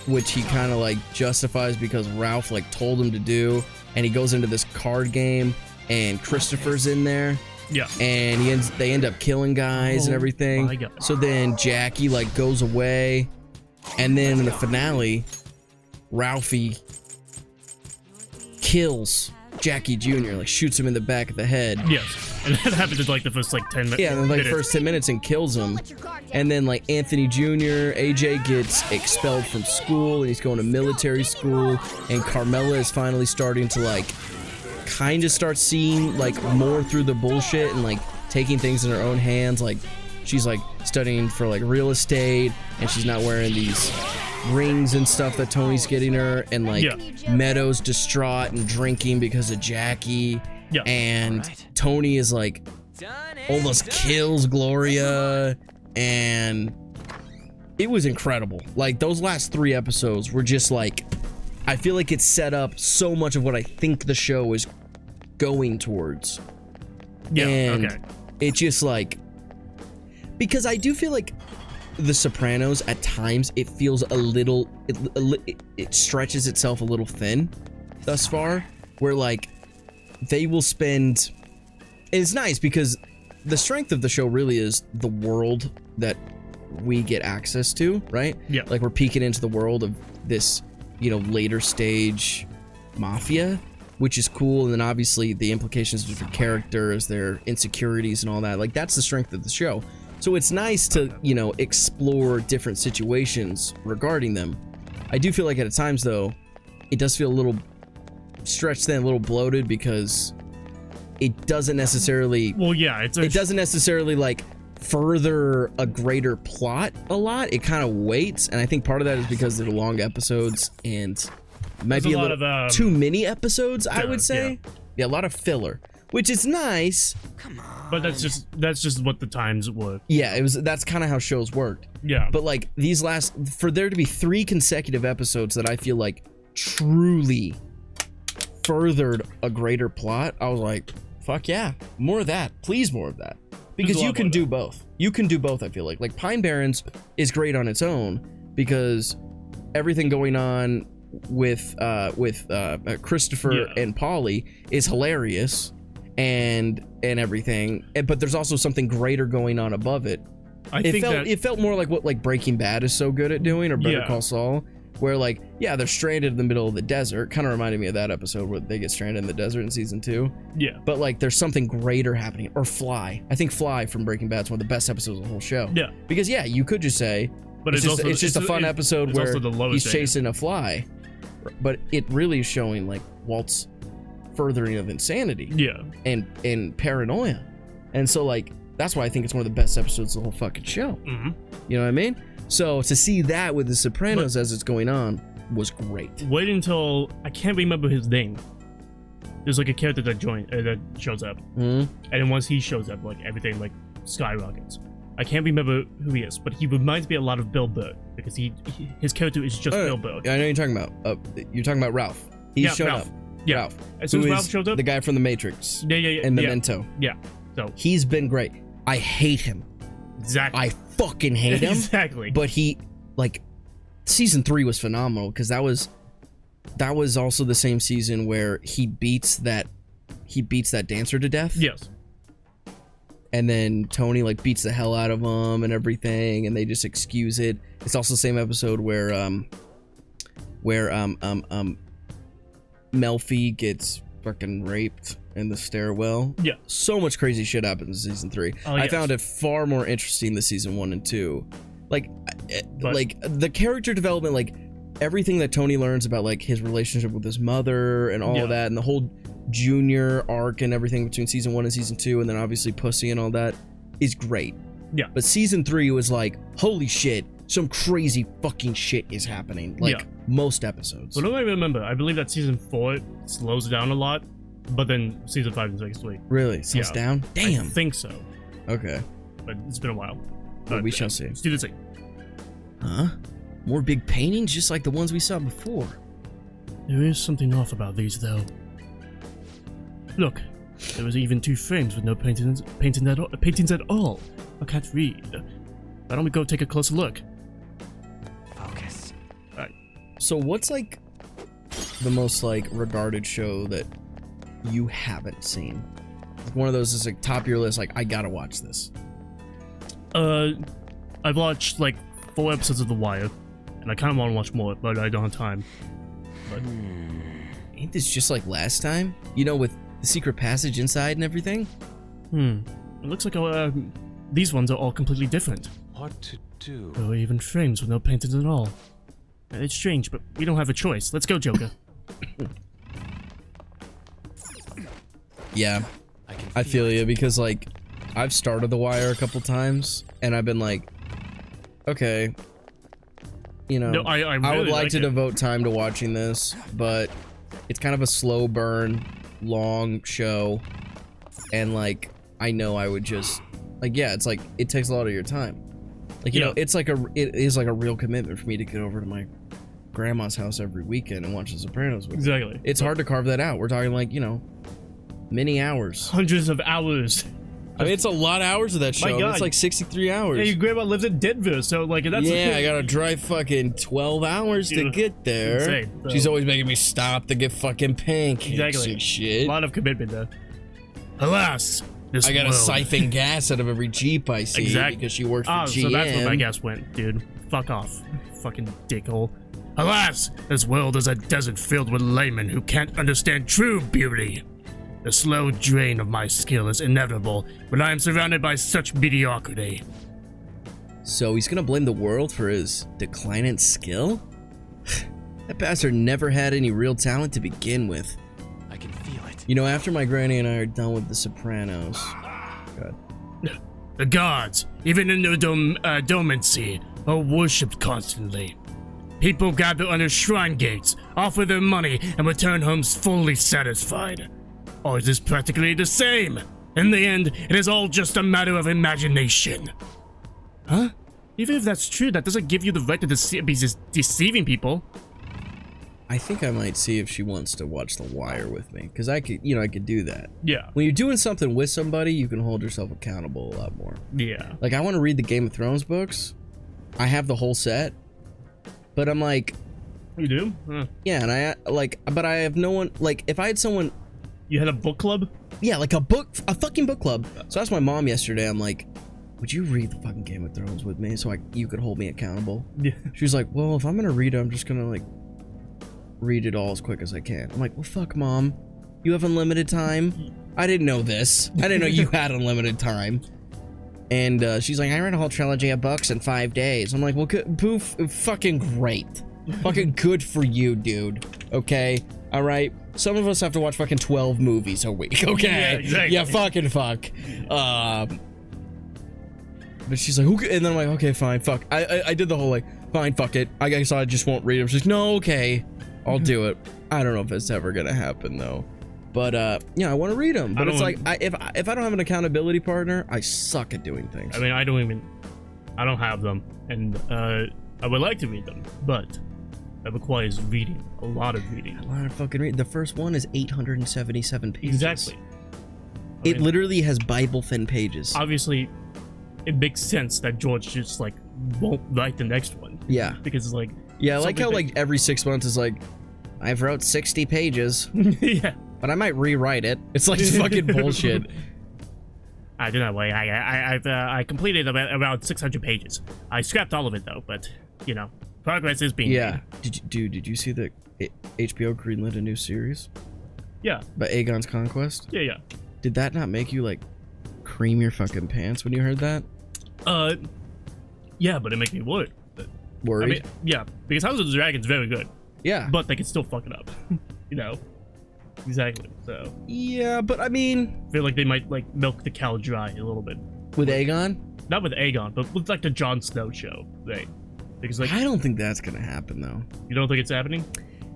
which he kind of like justifies because Ralph like told him to do, and he goes into this card game and Christopher's in there. Yeah. And they end up killing guys and everything. my God. So then Jackie like goes away, and then in the finale, Ralphie kills Jackie Jr., like shoots him in the back of the head. Yes. And that happened in like the first like 10 minutes. Yeah, and like first 10 minutes and kills him. And then like Anthony Jr., AJ gets expelled from school and he's going to military school, and Carmela is finally starting to like kind of start seeing like more through the bullshit and like taking things in her own hands. Like she's like studying for like real estate, and she's not wearing these rings and stuff that Tony's getting her, and like Meadows distraught and drinking because of Jackie. Yeah. And Tony is like almost kills Gloria, and it was incredible. Like those last 3 episodes were just like, I feel like it set up so much of what I think the show is going towards. Yeah. And Okay. it just like, because I do feel like The Sopranos at times it feels a little, it stretches itself a little thin thus far, where like they will spend, and it's nice because the strength of the show really is the world that we get access to, right? Yeah. Like we're peeking into the world of this, you know, later stage mafia, which is cool. And then obviously the implications of different characters, their insecurities and all that. Like that's the strength of the show. So it's nice to, you know, explore different situations regarding them. I do feel like at times though, it does feel a little stretched thin, a little bloated, because it doesn't necessarily, Well, yeah, it doesn't necessarily like further a greater plot a lot. It kind of waits, and I think part of that is because they're long episodes and might be a little too many episodes, I would say. Yeah, a lot of filler, which is nice. Come on. But that's just what the times were. Yeah, that's kind of how shows worked. Yeah. But like for there to be 3 consecutive episodes that I feel like truly furthered a greater plot, I was like, fuck yeah, more of that. Please, more of that. Because you can do both. You can do both, I feel like. Like Pine Barrens is great on its own because everything going on with Christopher and Polly is hilarious and everything. But there's also something greater going on above it. It felt more like what like Breaking Bad is so good at doing, or Better Call Saul, where like, yeah, they're stranded in the middle of the desert. Kind of reminded me of that episode where they get stranded in the desert in season 2. Yeah. But like there's something greater happening. Or Fly. I think Fly from Breaking Bad is one of the best episodes of the whole show. Yeah. Because yeah, you could just say, but it's just a fun episode where he's chasing a fly. But it really is showing like Walt's furthering of insanity. Yeah. And paranoia. And so like, that's why I think it's one of the best episodes of the whole fucking show. Mm-hmm. You know what I mean? So to see that with The Sopranos as it's going on was great. Wait until I can't remember his name. There's like a character that shows up, and then once he shows up, like everything like skyrockets. I can't remember who he is, but he reminds me a lot of Bill Burr because his character is just Bill Burr. I know you're talking about. You're talking about Ralph. He's shown Ralph. up. Yeah. Ralph. As soon as Ralph shows up, the guy from The Matrix. Yeah. And Memento. Yeah. So he's been great. I hate him. Exactly. I fucking hate him. Exactly. But he, like, season 3 was phenomenal because that was also the same season where he beats that dancer to death. Yes. And then Tony like beats the hell out of him and everything, and they just excuse it. It's also the same episode where Melfi gets fucking raped in the stairwell. Yeah. So much crazy shit happens in season 3. Oh, I yes. found it far more interesting than season 1 and 2. Like the character development, like everything that Tony learns about like his relationship with his mother and all of that, and the whole Junior arc and everything between season 1 and season 2, and then obviously Pussy and all that is great. Yeah. But season 3 was like, holy shit, some crazy fucking shit is happening. Like most episodes. But don't I remember? I believe that season 4 slows down a lot, but then season 5 and 6 sweet. Really? Slows down? Damn. I think so. Okay. But it's been a while. Well, we shall see. Let's do the same. Huh? More big paintings just like the ones we saw before. There is something off about these though. Look, there was even 2 frames with no paintings at all. I can't read. Why don't we go take a closer look? Focus. Alright. So what's like the most like regarded show that you haven't seen? Like one of those is like top of your list, like I gotta watch this. I've watched like 4 episodes of The Wire, and I kind of want to watch more, but I don't have time. But Ain't this just like last time? You know, with the secret passage inside and everything? It looks like these ones are all completely different. What to do? There are even frames with no paintings at all. It's strange, but we don't have a choice. Let's go, Joker. Yeah, I feel you, because like I've started The Wire a couple times and I've been like, okay, you know, No, I really would like to it. devote time to watching this, but it's kind of a slow burn, long show, and like I know I would just like, yeah, it's like it takes a lot of your time. Like, you know, it is like a real commitment for me to get over to my grandma's house every weekend and watch The Sopranos with her. Exactly. It's hard to carve that out. We're talking like, you know, many hours. Hundreds of hours. I mean, it's a lot of hours of that show. God. It's like 63 hours. Yeah, your grandma lives in Denver, so like that's yeah, I gotta drive fucking 12 hours to get there. Insane, so. She's always making me stop to get fucking pancakes and shit. A lot of commitment there. Alas, this I gotta world. siphon gas out of every Jeep I see because she works for GM. So that's where my gas went, dude. Fuck off, fucking dickhole. Alas, this world is a desert filled with laymen who can't understand true beauty. The slow drain of my skill is inevitable when I am surrounded by such mediocrity. So he's gonna blame the world for his declining skill? That bastard never had any real talent to begin with. I can feel it. You know, after my granny and I are done with The Sopranos... God. The gods, even in their dormancy, are worshipped constantly. People gather under shrine gates, offer their money, and return home fully satisfied. Ours is practically the same. In the end, it is all just a matter of imagination. Huh? Even if that's true, that doesn't give you the right to be deceiving people. I think I might see if she wants to watch The Wire with me, because I could do that. Yeah. When you're doing something with somebody, you can hold yourself accountable a lot more. Yeah. Like, I want to read the Game of Thrones books. I have the whole set, but I'm like, You do? Huh. yeah, and but I have no one. Like, if I had someone, You had a book club? yeah, like a fucking book club. So I asked my mom yesterday. I'm like, would you read the fucking Game of Thrones with me so you could hold me accountable? Yeah. She was like, well, if I'm gonna read it, I'm just gonna like read it all as quick as I can. I'm like, well, fuck, mom, you have unlimited time. I didn't know this. I didn't know you had unlimited time. And she's like, I read a whole trilogy of books in 5 days. I'm like, well, poof, fucking great. Fucking good for you, dude. Okay? All right? Some of us have to watch fucking 12 movies a week, okay? Yeah, exactly. Yeah, fucking fuck. But she's like, okay. And then I'm like, okay, fine, fuck. I did the whole, like, fine, fuck it. I guess I just won't read them. She's like, no, okay. I'll do it. I don't know if it's ever gonna happen, though. But, yeah, I want to read them. But it's like, if I don't have an accountability partner, I suck at doing things. I mean, I don't have them. And, I would like to read them, but that requires reading. A lot of reading. A lot of fucking reading. The first one is 877 pages. Exactly. It literally has Bible-thin pages. Obviously, it makes sense that George just, like, won't write the next one. Yeah. Because it's like... Yeah, I like how, like, every 6 months is like, I've wrote 60 pages. Yeah. But I might rewrite it. It's like fucking bullshit. I do not way. I completed about 600 pages. I scrapped all of it though, but you know, progress is being Yeah. made. Did you see that HBO greenlit a new series? Yeah. About Aegon's Conquest? Yeah. Did that not make you like cream your fucking pants when you heard that? Yeah, but it makes me worried. Worried? I mean, yeah, because House of the Dragon's very good. Yeah. But they can still fuck it up. You know. Exactly. So. Yeah, but I mean, I feel like they might like milk the cow dry a little bit. With Aegon? Not with Aegon, but with like the Jon Snow show, right? Because like I don't think that's gonna happen though. You don't think it's happening?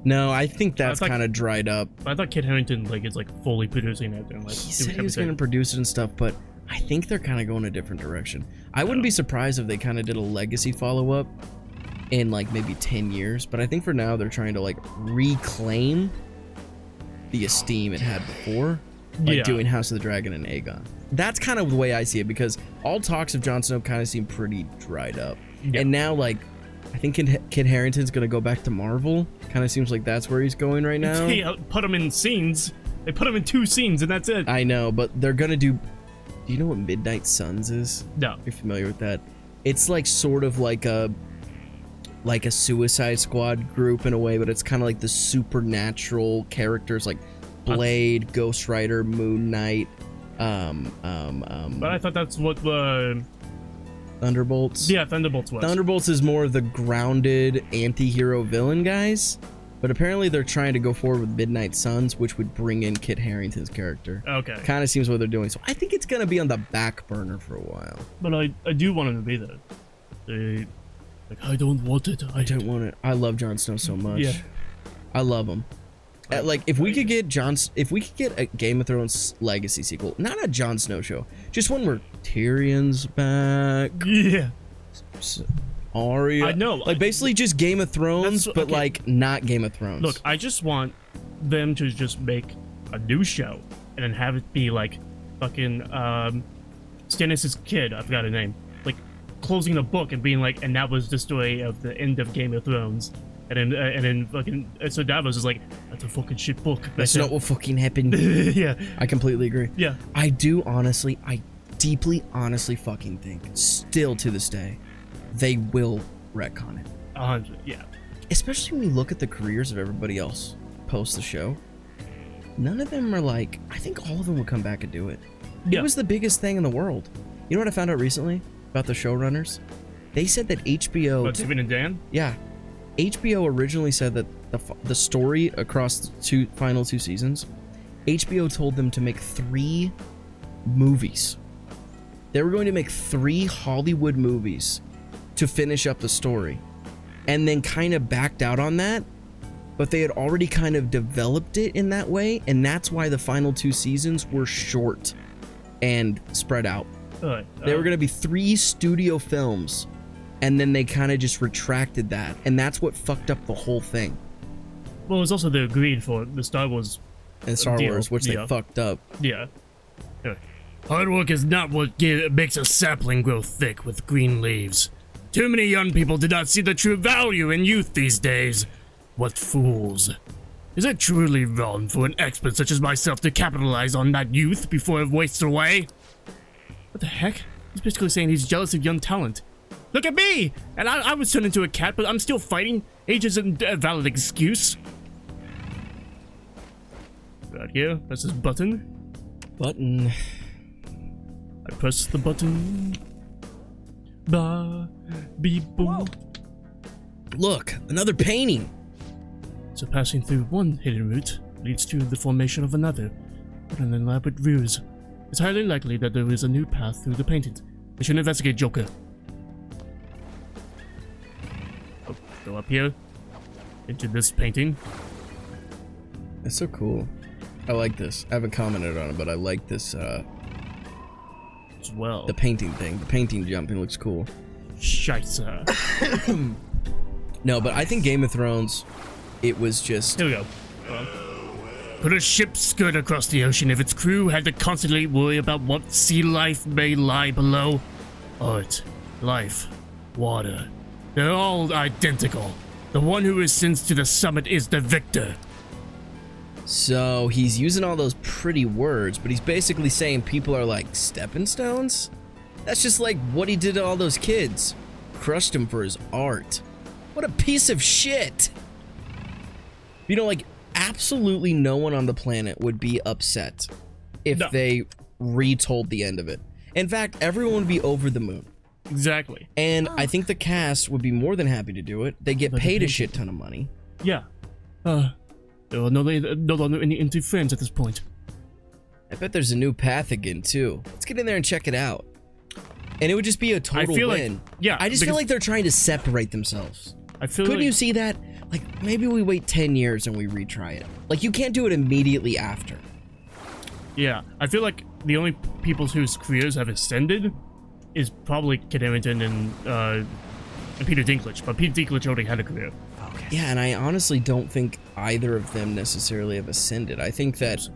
No, I think that's kind of dried up. I thought Kit Harington like is like fully producing it and like he said he was gonna produce it and stuff, but I think they're kind of going a different direction. I wouldn't be surprised if they kind of did a legacy follow-up in like maybe 10 years, but I think for now they're trying to like reclaim the esteem it had before, like doing House of the Dragon and Aegon. That's kind of the way I see it, because all talks of Jon Snow kind of seem pretty dried up. And now, like, I think Kit Harington's gonna go back to Marvel. Kind of seems like that's where he's going right now. They put him in scenes. They put him in 2 scenes, and that's it. I know, but they're gonna do. Do you know what Midnight Suns is? No. You're familiar with that? It's like sort of like a Suicide Squad group in a way, but it's kind of like the supernatural characters like Blade, Ghost Rider, Moon Knight. But I thought that's what the Thunderbolts. Yeah, Thunderbolts was. Thunderbolts is more of the grounded anti-hero villain guys, but apparently they're trying to go forward with Midnight Suns, which would bring in Kit Harington's character. Okay. Kind of seems what they're doing. So I think it's gonna be on the back burner for a while. But I do want him to be there. Like, I don't want it. I don't want it. I love Jon Snow so much. Yeah. I love him. Like, if we could get a Game of Thrones legacy sequel, not a Jon Snow show, just one where Tyrion's back. Yeah. Arya. I know. Like, basically just Game of Thrones, but like not Game of Thrones. Look, I just want them to just make a new show and then have it be like fucking Stannis' kid. I forgot his name. Like closing the book and being like, and that was the story of the end of Game of Thrones. And then fucking so Davos is like, that's a fucking shit book. That's not what fucking happened. Yeah. I completely agree. Yeah. I deeply honestly fucking think, still to this day, they will retcon it. 100, yeah. Especially when you look at the careers of everybody else post the show. None of them are like, I think all of them would come back and do it. Yeah. It was the biggest thing in the world. You know what I found out recently about the showrunners? They said that HBO... About David and Dan? Yeah. HBO originally said that the story across the final two seasons, HBO told them to make 3 movies. They were going to make 3 Hollywood movies to finish up the story, and then kind of backed out on that, but they had already kind of developed it in that way, and that's why the final 2 seasons were short and spread out. Alright. They were going to be 3 studio films, and then they kind of just retracted that, and that's what fucked up the whole thing. Well, it's also the agreed for the Star Wars. And Star deal. Wars, which they fucked up. Yeah. Hard work is not what makes a sapling grow thick with green leaves. Too many young people do not see the true value in youth these days. What fools. Is it truly wrong for an expert such as myself to capitalize on that youth before it wastes away? What the heck? He's basically saying he's jealous of young talent. Look at me! And I was turned into a cat, but I'm still fighting. Age isn't a valid excuse. Right here, press this button. Button. I press the button. Ba, beep, boom. Look, another painting. So passing through one hidden route leads to the formation of another. What an elaborate ruse. It's highly likely that there is a new path through the paintings. We should investigate, Joker. Oh, go up here. Into this painting. That's so cool. I like this. I haven't commented on it, but I like this, As well. the painting thing. The painting jumping looks cool. Scheisse. No, but I think Game of Thrones, it was just... Here we go. Put a ship skirt across the ocean if its crew had to constantly worry about what sea life may lie below. Art, life, water. They're all identical. The one who ascends to the summit is the victor. So he's using all those pretty words, but he's basically saying people are like stepping stones? That's just like what he did to all those kids. Crushed him for his art. What a piece of shit. You know, like, absolutely no one on the planet would be upset if they retold the end of it. In fact, everyone would be over the moon. Exactly. And I think the cast would be more than happy to do it. They get paid a shit ton of money. Yeah. There are no longer any empty frames at this point. I bet there's a new path again, too. Let's get in there and check it out. And it would just be a total win. I just feel like they're trying to separate themselves. Couldn't you see that? Like, maybe we wait 10 years and we retry it. Like, you can't do it immediately after. Yeah, I feel like the only people whose careers have ascended is probably Kit Harington and Peter Dinklage. But Peter Dinklage already had a career. Yeah, and I honestly don't think either of them necessarily have ascended. I think that...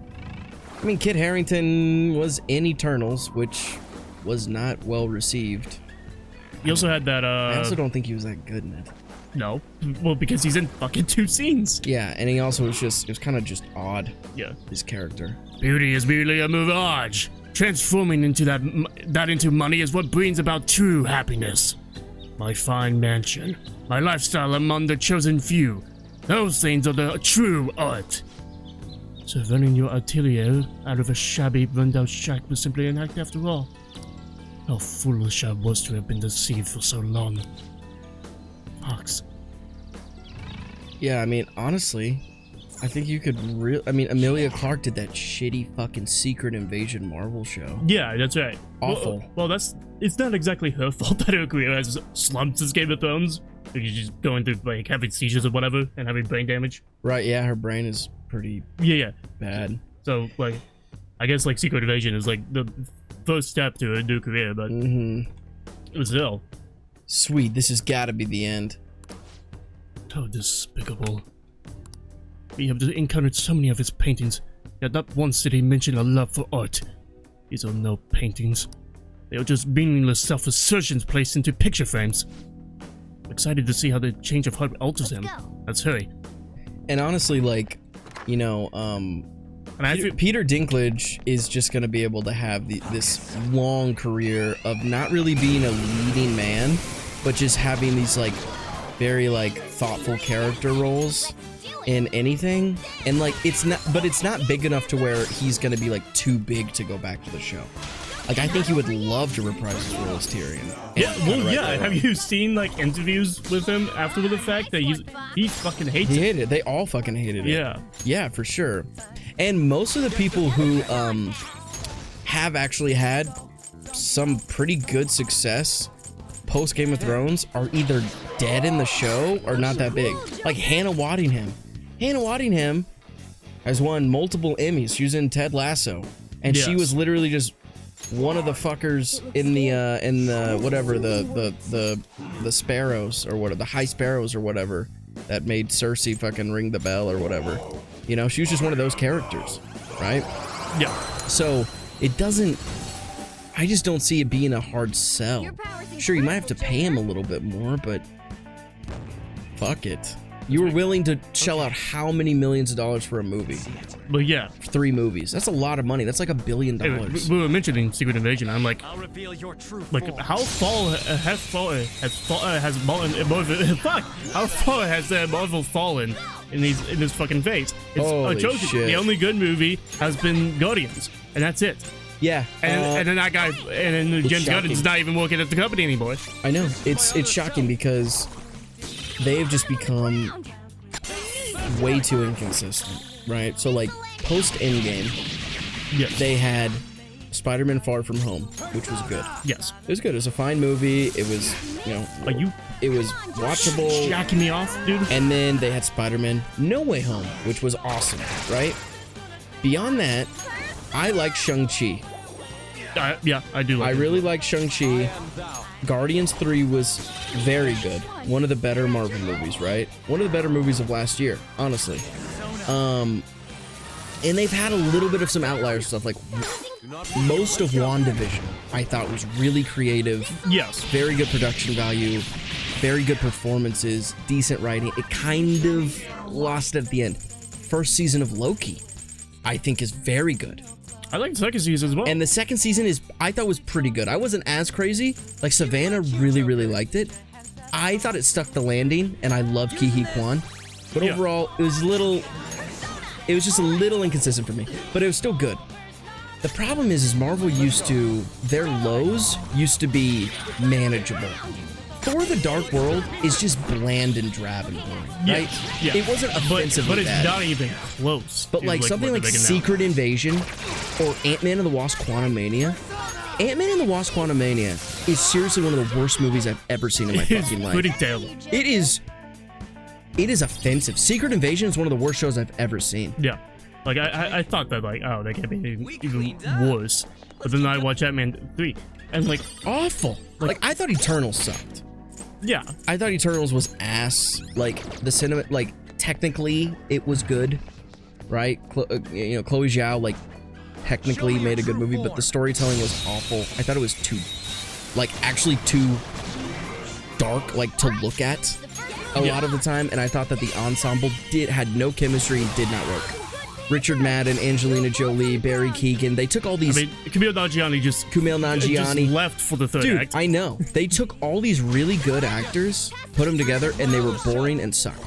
I mean, Kit Harington was in Eternals, which was not well received. He also had that, I also don't think he was that good in it. No. Well, because he's in fucking 2 scenes. Yeah, and he also was just... It was kind of just odd. Yeah. His character. Beauty is merely a mirage. Transforming into that into money is what brings about true happiness. My fine mansion. My lifestyle among the chosen few. Those things are the true art. So running your atelier out of a shabby, run-down shack was simply an act after all. How foolish I was to have been deceived for so long. Fox. Yeah, I mean, honestly, I think you could I mean, Emilia Clarke did that shitty fucking Secret Invasion Marvel show. Yeah, that's right. Awful. Well, it's not exactly her fault that her career has slumped since Game of Thrones. She's just going through, like, having seizures or whatever and having brain damage. Right, yeah, her brain is pretty bad. So, like, I guess, like, Secret Invasion is, like, the first step to a new career, but it was ill. Sweet, this has got to be the end. How despicable. We have encountered so many of his paintings, yet not once did he mention a love for art. These are no paintings. They are just meaningless self-assertions placed into picture frames. I'm excited to see how the change of heart alters him. Let's hurry. And honestly, like, you know, Peter Dinklage is just going to be able to have this long career of not really being a leading man, but just having these, like, very, like, thoughtful character roles in anything. And, like, it's not big enough to where he's going to be, like, too big to go back to the show. Like, I think he would love to reprise his role as Tyrion. Yeah, well, yeah. Have you seen, like, interviews with him after the fact that he fucking hates it? He hated it. They all fucking hated it. Yeah. Yeah, for sure. And most of the people who have actually had some pretty good success post Game of Thrones are either dead in the show or not that big. Like Hannah Waddingham. Hannah Waddingham has won multiple Emmys. She was in Ted Lasso. And she was literally just one of the fuckers in the whatever the sparrows or what, the high sparrows or whatever, that made Cersei fucking ring the bell or whatever. You know, she was just one of those characters, right? Yeah. So it doesn't. I just don't see it being a hard sell. Sure, you might have to pay him a little bit more, but fuck it. You were willing to shell out how many millions of dollars for a movie? But yeah, 3 movies. That's a lot of money. That's like $1 billion. hey, we were mentioning Secret Invasion. I'm like, I'll reveal your true like form. how far has Marvel fallen in this fucking phase? It's Holy atrocious. shit. The only good movie has been Guardians, and that's it. Yeah. And then that guy, and then James shocking. Gunn's not even working at the company anymore. I know. It's shocking because they've just become way too inconsistent, right? So like post Endgame, Yes. they had Spider-Man Far From Home, which was good. Yes. It was good. It was a fine movie. It was, you know, Like you it was watchable. jacking me off, dude. And then they had Spider-Man No Way Home, which was awesome, right? Beyond that, I like Shang-Chi. Yeah, I do. I Like really like Shang-Chi. Guardians 3 was very good. One of the better Marvel movies, right? One of the better movies of last year, honestly. And they've had a little bit of some outlier stuff, like most of WandaVision, I thought was really creative. Yes. Very good production value, very good performances, decent writing. It kind of lost at the end. First season of Loki, I think, is very good. I like the second season as well. And the second season I thought was pretty good. I wasn't as crazy. Like Savannah really, really liked it. I thought it stuck the landing, and I love Ki-Hee Kwan. But Yeah. overall, it was just a little inconsistent for me. But it was still good. The problem is Marvel their lows used to be manageable. Thor: The Dark World is just bland and drab and boring, right? Yeah. It wasn't offensively but it's bad. not even close. But to, like something what like they're making now. Secret Invasion or Ant-Man and the Wasp: Quantumania. Ant-Man and the Wasp: Quantumania is seriously one of the worst movies I've ever seen in my It's fucking life. pretty terrible. It is offensive. Secret Invasion is one of the worst shows I've ever seen. Yeah. Like I thought that like, oh, that can't be even worse. But then I watched Ant-Man 3 and like, Awful. Like I thought Eternals sucked. yeah. I thought Eternals was ass. Like the cinema, like technically it was good, right? You know, Chloe Zhao like technically made a good movie, but the storytelling was awful. I thought it was actually too dark, like to look at a lot of the time, and I thought that the ensemble had no chemistry and did not work. Richard Madden, Angelina Jolie, Barry Keoghan, they took all I these. mean, Kumail Nanjiani just Nanjiani. left for the third Dude, act. I know. They took all these really good actors, put them together, and they were boring and sucked.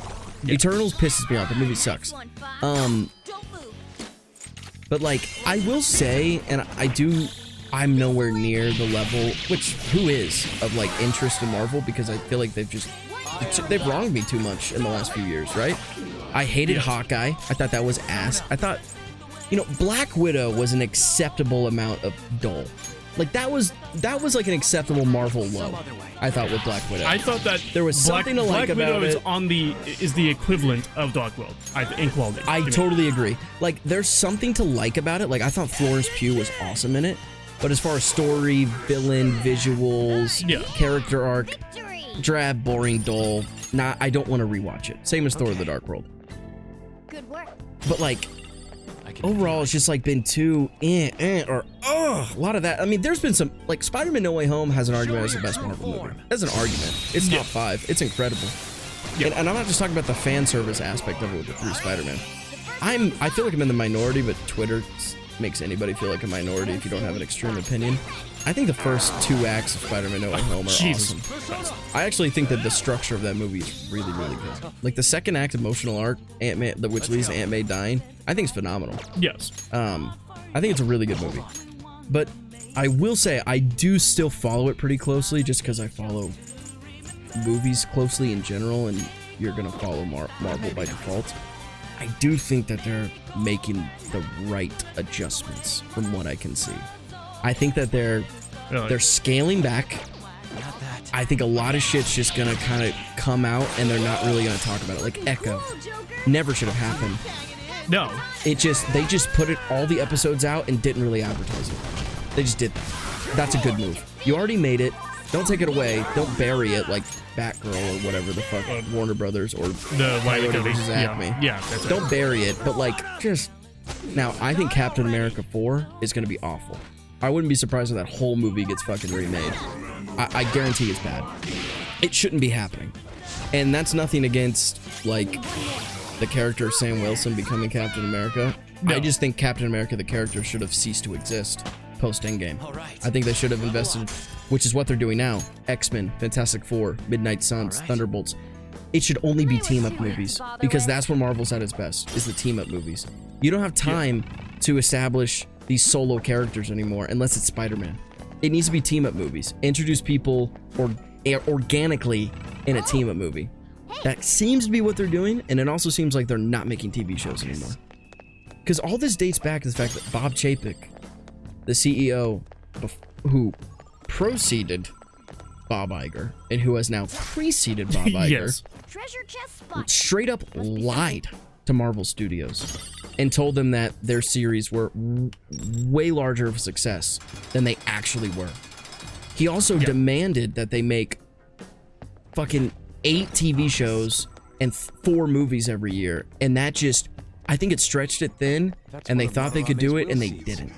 Eternals pisses me off. The movie sucks. But like, I will say, and I'm nowhere near the level, which who is, of like interest in Marvel, because I feel like they've wronged me too much in the last few years, right? I hated Hawkeye. I thought that was ass. I thought, you know, Black Widow was an acceptable amount of dull. Like that was like an acceptable Marvel low. I thought with Black Widow. I thought that There was something to like Black Widow about it. is the equivalent of Dark World in quality. I to me. totally agree. Like, there's something to like about it. Like, I thought Florence Pugh was awesome in it. But as far as story, villain, visuals, Yeah. character arc, drab, boring, dull. I don't want to rewatch it. Same as Thor: The Dark World. Good work. But like, overall, it's just like been too or a lot of that. I mean, there's been some like Spider-Man: No Way Home has an argument as the best Marvel movie. That's an argument. It's top 5. It's incredible. Yeah. And I'm not just talking about the fan service aspect of it with the 3 Spider-Man. I feel like I'm in the minority, but Twitter makes anybody feel like a minority if you don't have an extreme opinion. I think the first 2 acts of Spider-Man: No Way Home are Jesus awesome. I actually think that the structure of that movie is really, really good. Like the second act, emotional arc, Ant-Man, which leads to Aunt May dying, I think it's phenomenal. Yes. I think it's a really good movie. But I will say I do still follow it pretty closely, just because I follow movies closely in general, and you're gonna follow Marvel by default. I do think that they're making the right adjustments from what I can see. I think that they're scaling back. I think a lot of shit's just gonna kind of come out and they're not really gonna talk about it. Like Echo, never should have happened. No. They just put all the episodes out and didn't really advertise it. They just did that. That's a good move. You already made it. Don't take it away. Don't bury it like Batgirl or whatever the fuck Warner Brothers or The Coyote White versus Acme. Yeah, that's right. Don't bury it, but like just now. I think Captain America 4 is gonna be awful. I wouldn't be surprised if that whole movie gets fucking remade. I guarantee it's bad. It shouldn't be happening, and that's nothing against like the character of Sam Wilson becoming Captain America. No. I just think Captain America the character should have ceased to exist post Endgame. All right. I think they should have invested, which is what they're doing now. X-Men, Fantastic Four, Midnight Suns, Thunderbolts. It should only be team-up movies because that's where Marvel's at its best, is the team-up movies. You don't have time to establish these solo characters anymore unless it's Spider-Man. It needs to be team-up movies. Introduce people organically in a team-up movie. That seems to be what they're doing, and it also seems like they're not making TV shows anymore. Because all this dates back to the fact that Bob Chapek, the CEO who preceded Bob Iger and who has now preceded Bob Iger, Yes. Treasure chest spot. straight up lied to Marvel Studios and told them that their series were way larger of a success than they actually were. He also demanded that they make fucking 8 TV shows and 4 movies every year, and that just, I think it stretched it thin, and they thought they could do it, and they didn't.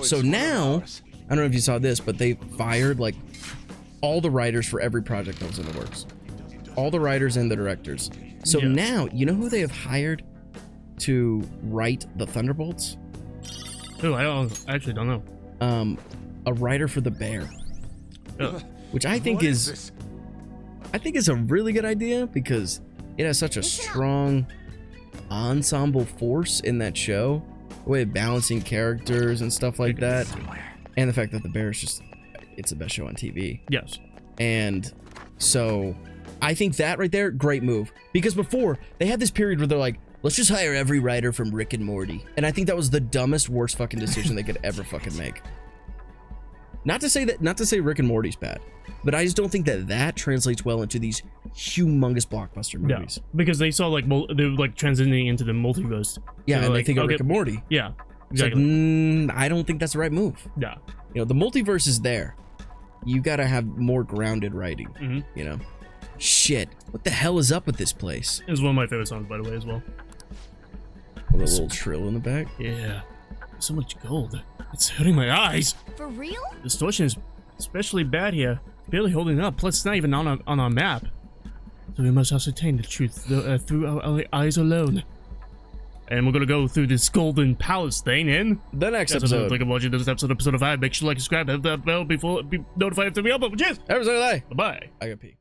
So now, I don't know if you saw this, but they fired like all the writers for every project that was in the works. All the writers and the directors. So now, you know who they have hired to write the Thunderbolts? Oh, I actually don't know. A writer for The Bear. Oh. Which I think is a really good idea because it has such a strong ensemble force in that show, the way of balancing characters and stuff like that, and the fact that The Bear is just, it's the best show on TV. Yes. And so I think that right there, great move, because before they had this period where they're like, let's just hire every writer from Rick and Morty, and I think that was the dumbest, worst fucking decision they could ever fucking make. Not to say Rick and Morty's bad, but I just don't think that translates well into these humongous blockbuster movies. Yeah, because they saw like they were like transitioning into the multiverse. Yeah, and like, they think of Rick and Morty. Yeah, It's like, exactly. I don't think that's the right move. Yeah, You know, the multiverse is there. You gotta have more grounded writing. You know, shit. What the hell is up with this place? it was one of my favorite songs, by the way, as well. With a little trill in the back. Yeah, so much gold. It's hurting my eyes. For real? Distortion is especially bad here. Barely holding up. Plus, it's not even on our map. So we must ascertain the truth through our eyes alone. And we're gonna go through this golden palace thing. And The next that's episode. like watching this episode of 5. Make sure to like, subscribe, hit that bell before be notified if we upload. Cheers. Episode of the day. Bye bye. I got pee.